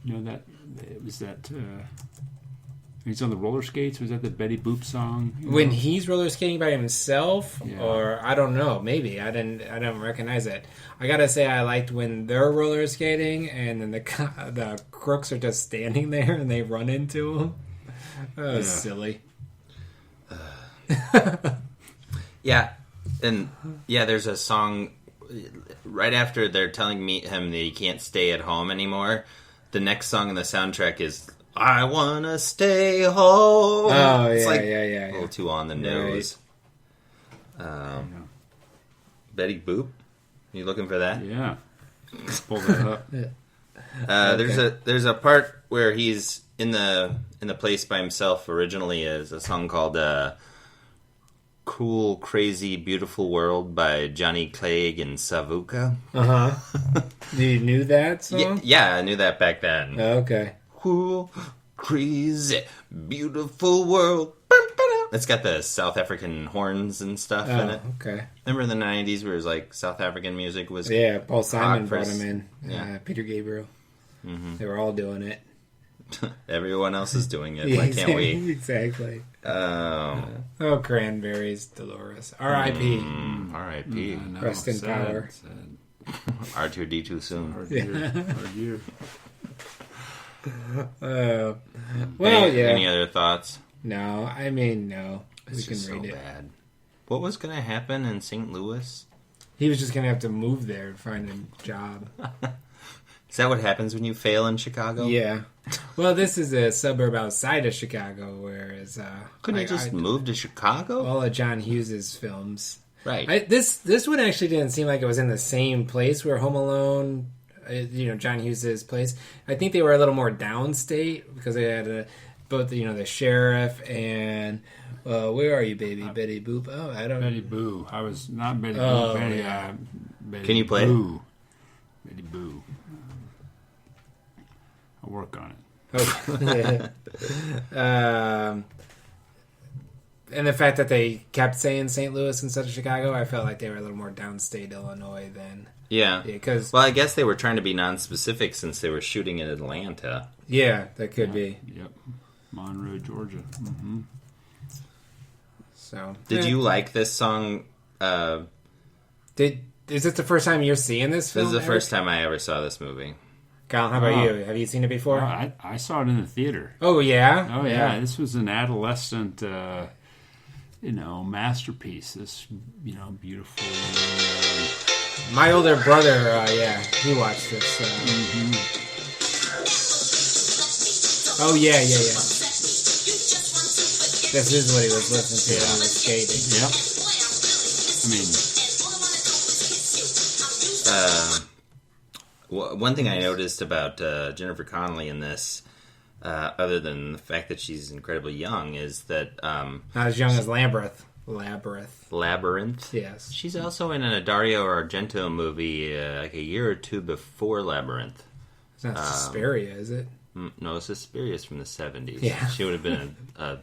That it was that. He's on the roller skates. Was that the Betty Boop song? When he's roller skating by himself, Yeah. or I don't know, maybe I don't recognize it. I gotta say, I liked when they're roller skating and then the crooks are just standing there and they run into him. That was silly. Yeah, and there's a song right after they're telling him that he can't stay at home anymore. The next song in the soundtrack is "I Wanna Stay Home." Oh, it's like yeah. a little too on the nose. Betty Boop, you looking for that? Yeah. Pull that up. There's a part where he's in the place by himself. Originally, is a song called "Cool, Crazy, Beautiful World" by Johnny Clegg and Savuka. You knew that song? Yeah, I knew that back then. Okay. Cool, crazy, beautiful world. It's got the South African horns and stuff in it. Okay. Remember in the 90s where it was like South African music was... Yeah, Paul Simon brought first. him in. Yeah. Peter Gabriel. Mm-hmm. They were all doing it. Everyone else is doing it. Why can't we? Exactly. Oh, Cranberries, Dolores. R.I.P. R.I.P. Rest in power. R2-D2 soon. Hard year. Any other thoughts? No, I mean, no. It's We just can read so it. bad. What was going to happen in St. Louis? He was just going to have to move there and find a job. Is that what happens when you fail in Chicago? Yeah. Well, this is a suburb outside of Chicago, whereas... Couldn't you just move to Chicago? all of John Hughes' films. Right. This one actually didn't seem like it was in the same place where Home Alone, John Hughes' place. I think they were a little more downstate because they had both, the sheriff and where are you, baby? Betty Boop. Oh, I don't. Betty Boo. I was not Betty Oh, Boo. Betty, yeah. Betty Can you play it? Boo. Betty Boo. I'll work on it. Okay. And the fact that they kept saying St. Louis instead of Chicago, I felt like they were a little more downstate Illinois than. Yeah. Because Well, I guess they were trying to be non-specific since they were shooting in Atlanta. yeah, that could be. Yep. Monroe, Georgia. Mm-hmm. So Did you like this song? Is this the first time you're seeing this This film? is the Eric? first time I ever saw this movie. Colin, how about you? Have you seen it before? I saw it in the theater. Oh yeah. Oh yeah, this was an adolescent, masterpiece. This, beautiful. My older brother, he watched this. Oh yeah. This is what he was listening to when he was skating. Yep. One thing I noticed about Jennifer Connelly in this, other than the fact that she's incredibly young, is that Not as young as Labyrinth. Labyrinth. Yes. She's also in a Dario Argento movie like a year or two before Labyrinth. It's not Suspiria, is it? No, Suspiria's from the 70s. Yeah. She would have been a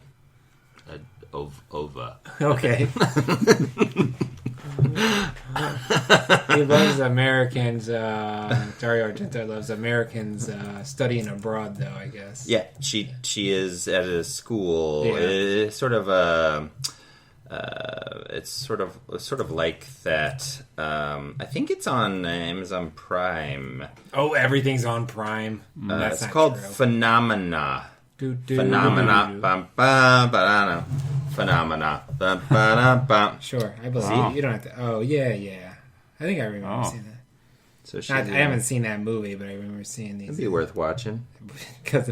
ova. Okay. He loves Americans. Dario Argento loves Americans studying abroad, though, I guess. Yeah, she is at a school. Yeah. It's sort of it's sort of like that. I think it's on Amazon Prime. Oh, everything's on Prime. That's It's not called true. Phenomena. Phenomena. Phenomena. Bum, ba-dum, bum. Sure, I believe Oh. you don't have to. Oh, yeah. I think I remember seeing that. So I she's haven't seen that movie, but I remember seeing these. It'd be worth watching. Because,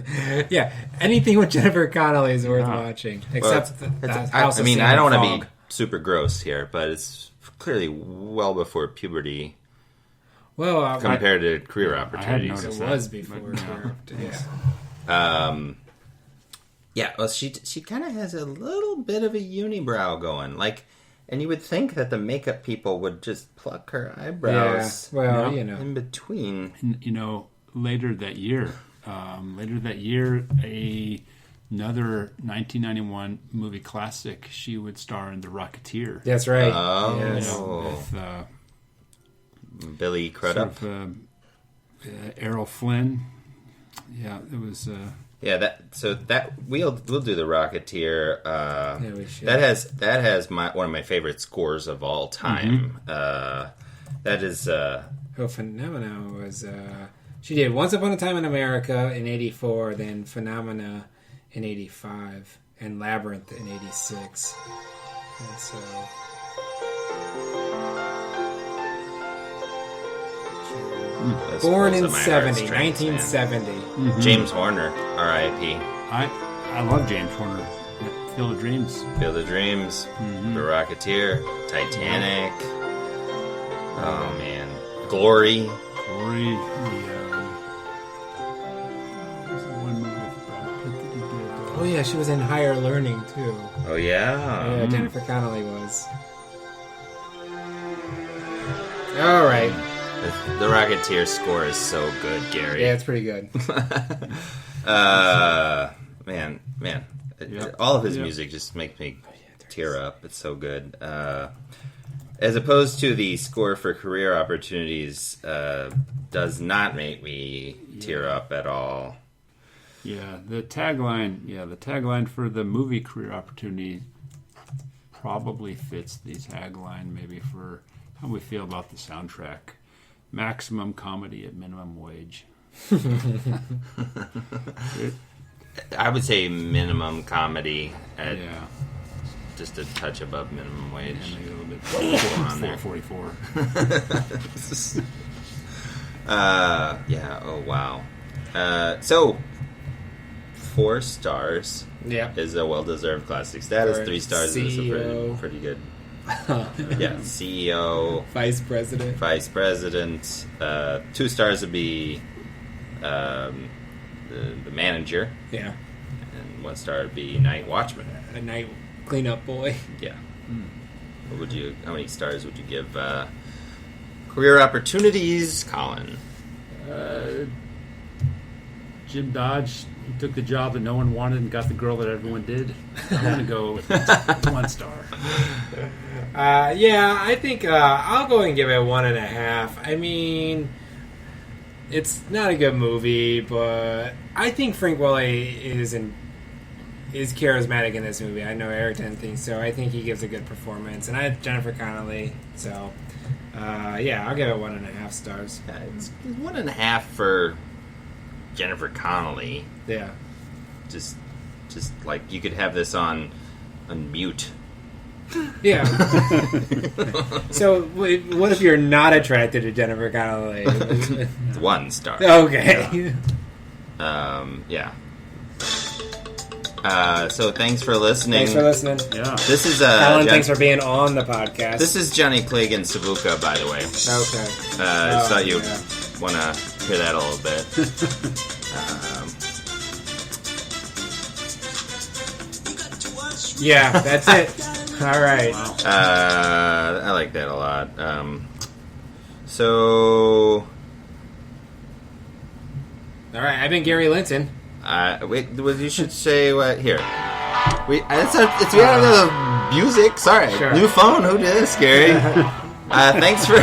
yeah, anything with Jennifer Connelly is worth Yeah. watching. Well, Except the it's- House I of mean, Sand I and don't want to Fog. be super gross here, but it's clearly well before puberty Well, compared to career I had opportunities. noticed it that, was before. but no. Yeah. Yeah, well, she kind of has a little bit of a unibrow going, like, and you would think that the makeup people would just pluck her eyebrows. Yeah, well, Yeah. you know. In between. And, later that year, another 1991 movie classic, she would star in The Rocketeer. That's right. Oh. Yes. With Billy Crudup. Errol Flynn. Yeah, it was. Yeah, we'll do the Rocketeer. Yeah, we should. That has one of my favorite scores of all time. That is Phenomena was... she did Once Upon a Time in America in 84, then Phenomena in 85, and Labyrinth in 86. And so... that's Born close in to my 70, heartstrings, man. 1970. James Horner, R.I.P. I love James Horner. Field of Dreams. Field of Dreams, The Rocketeer, Titanic. Oh man, Glory. Glory. What's the one movie with Brad Pitt that he did? Oh, yeah, she was in Higher Learning, too. Oh yeah. Yeah, Jennifer Connelly was. All right. The Rocketeer score is so good, Gary. Yeah, it's pretty good. Man, Yep. all of his Yep. music just makes me tear up. It's so good. As opposed to the score for Career Opportunities, does not make me tear up at all. Yeah, the tagline for the movie Career Opportunity probably fits the tagline maybe for how we feel about the soundtrack. Maximum comedy at minimum wage. I would say minimum comedy at Yeah, just a touch above minimum wage. and maybe a little bit on there. 444. Yeah. Oh wow. So 4 stars Yeah. is a well-deserved classic status. For 3 stars is a CEO. pretty good. Yeah, CEO, Vice President. Vice President. 2 stars would be the manager, Yeah. and 1 star would be Night Watchman. A night cleanup boy. Yeah. What would you? How many stars would you give Career Opportunities, Colin? Jim Dodge, he took the job that no one wanted and got the girl that everyone did. I'm going to go with 1 star. Yeah, I think I'll go and give it 1.5. I mean, it's not a good movie, but I think Frank Willie is charismatic in this movie. I know Eric didn't think so. I think he gives a good performance, and I have Jennifer Connelly, so yeah, I'll give it 1.5 stars. It's 1.5 for Jennifer Connelly. Yeah. Just like you could have this on mute. Yeah. So, what if you're not attracted to Jennifer Connelly? It's 1 star. Okay. Yeah. So thanks for listening. Thanks for listening. Yeah. This is Alan, thanks for being on the podcast. This is Johnny Clegg and Savuka, by the way. Okay. I thought you'd yeah. want to hear that a little bit. Yeah, that's it. All right. I like that a lot. So, All right. I've been Gary Linton. wait. You should say what here. We it's we have the music. Sorry, Sure. new phone. Who did this, Gary? Thanks for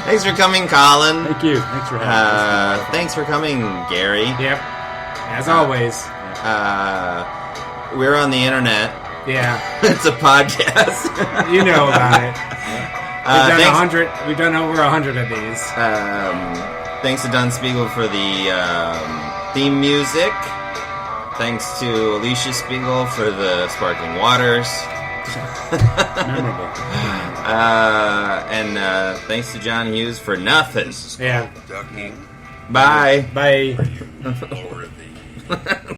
thanks for coming, Colin. Thank you. Thanks for having us. Thanks for coming, Gary. Yep. As always. We're on the internet. Yeah. It's a podcast. You know about it. We've done thanks, 100. We've done over 100 of these. thanks to Don Spiegel for the theme music. Thanks to Alicia Spiegel for the sparkling waters. Memorable. And thanks to John Hughes for nothing. Yeah. Ducking Bye. Bye. over the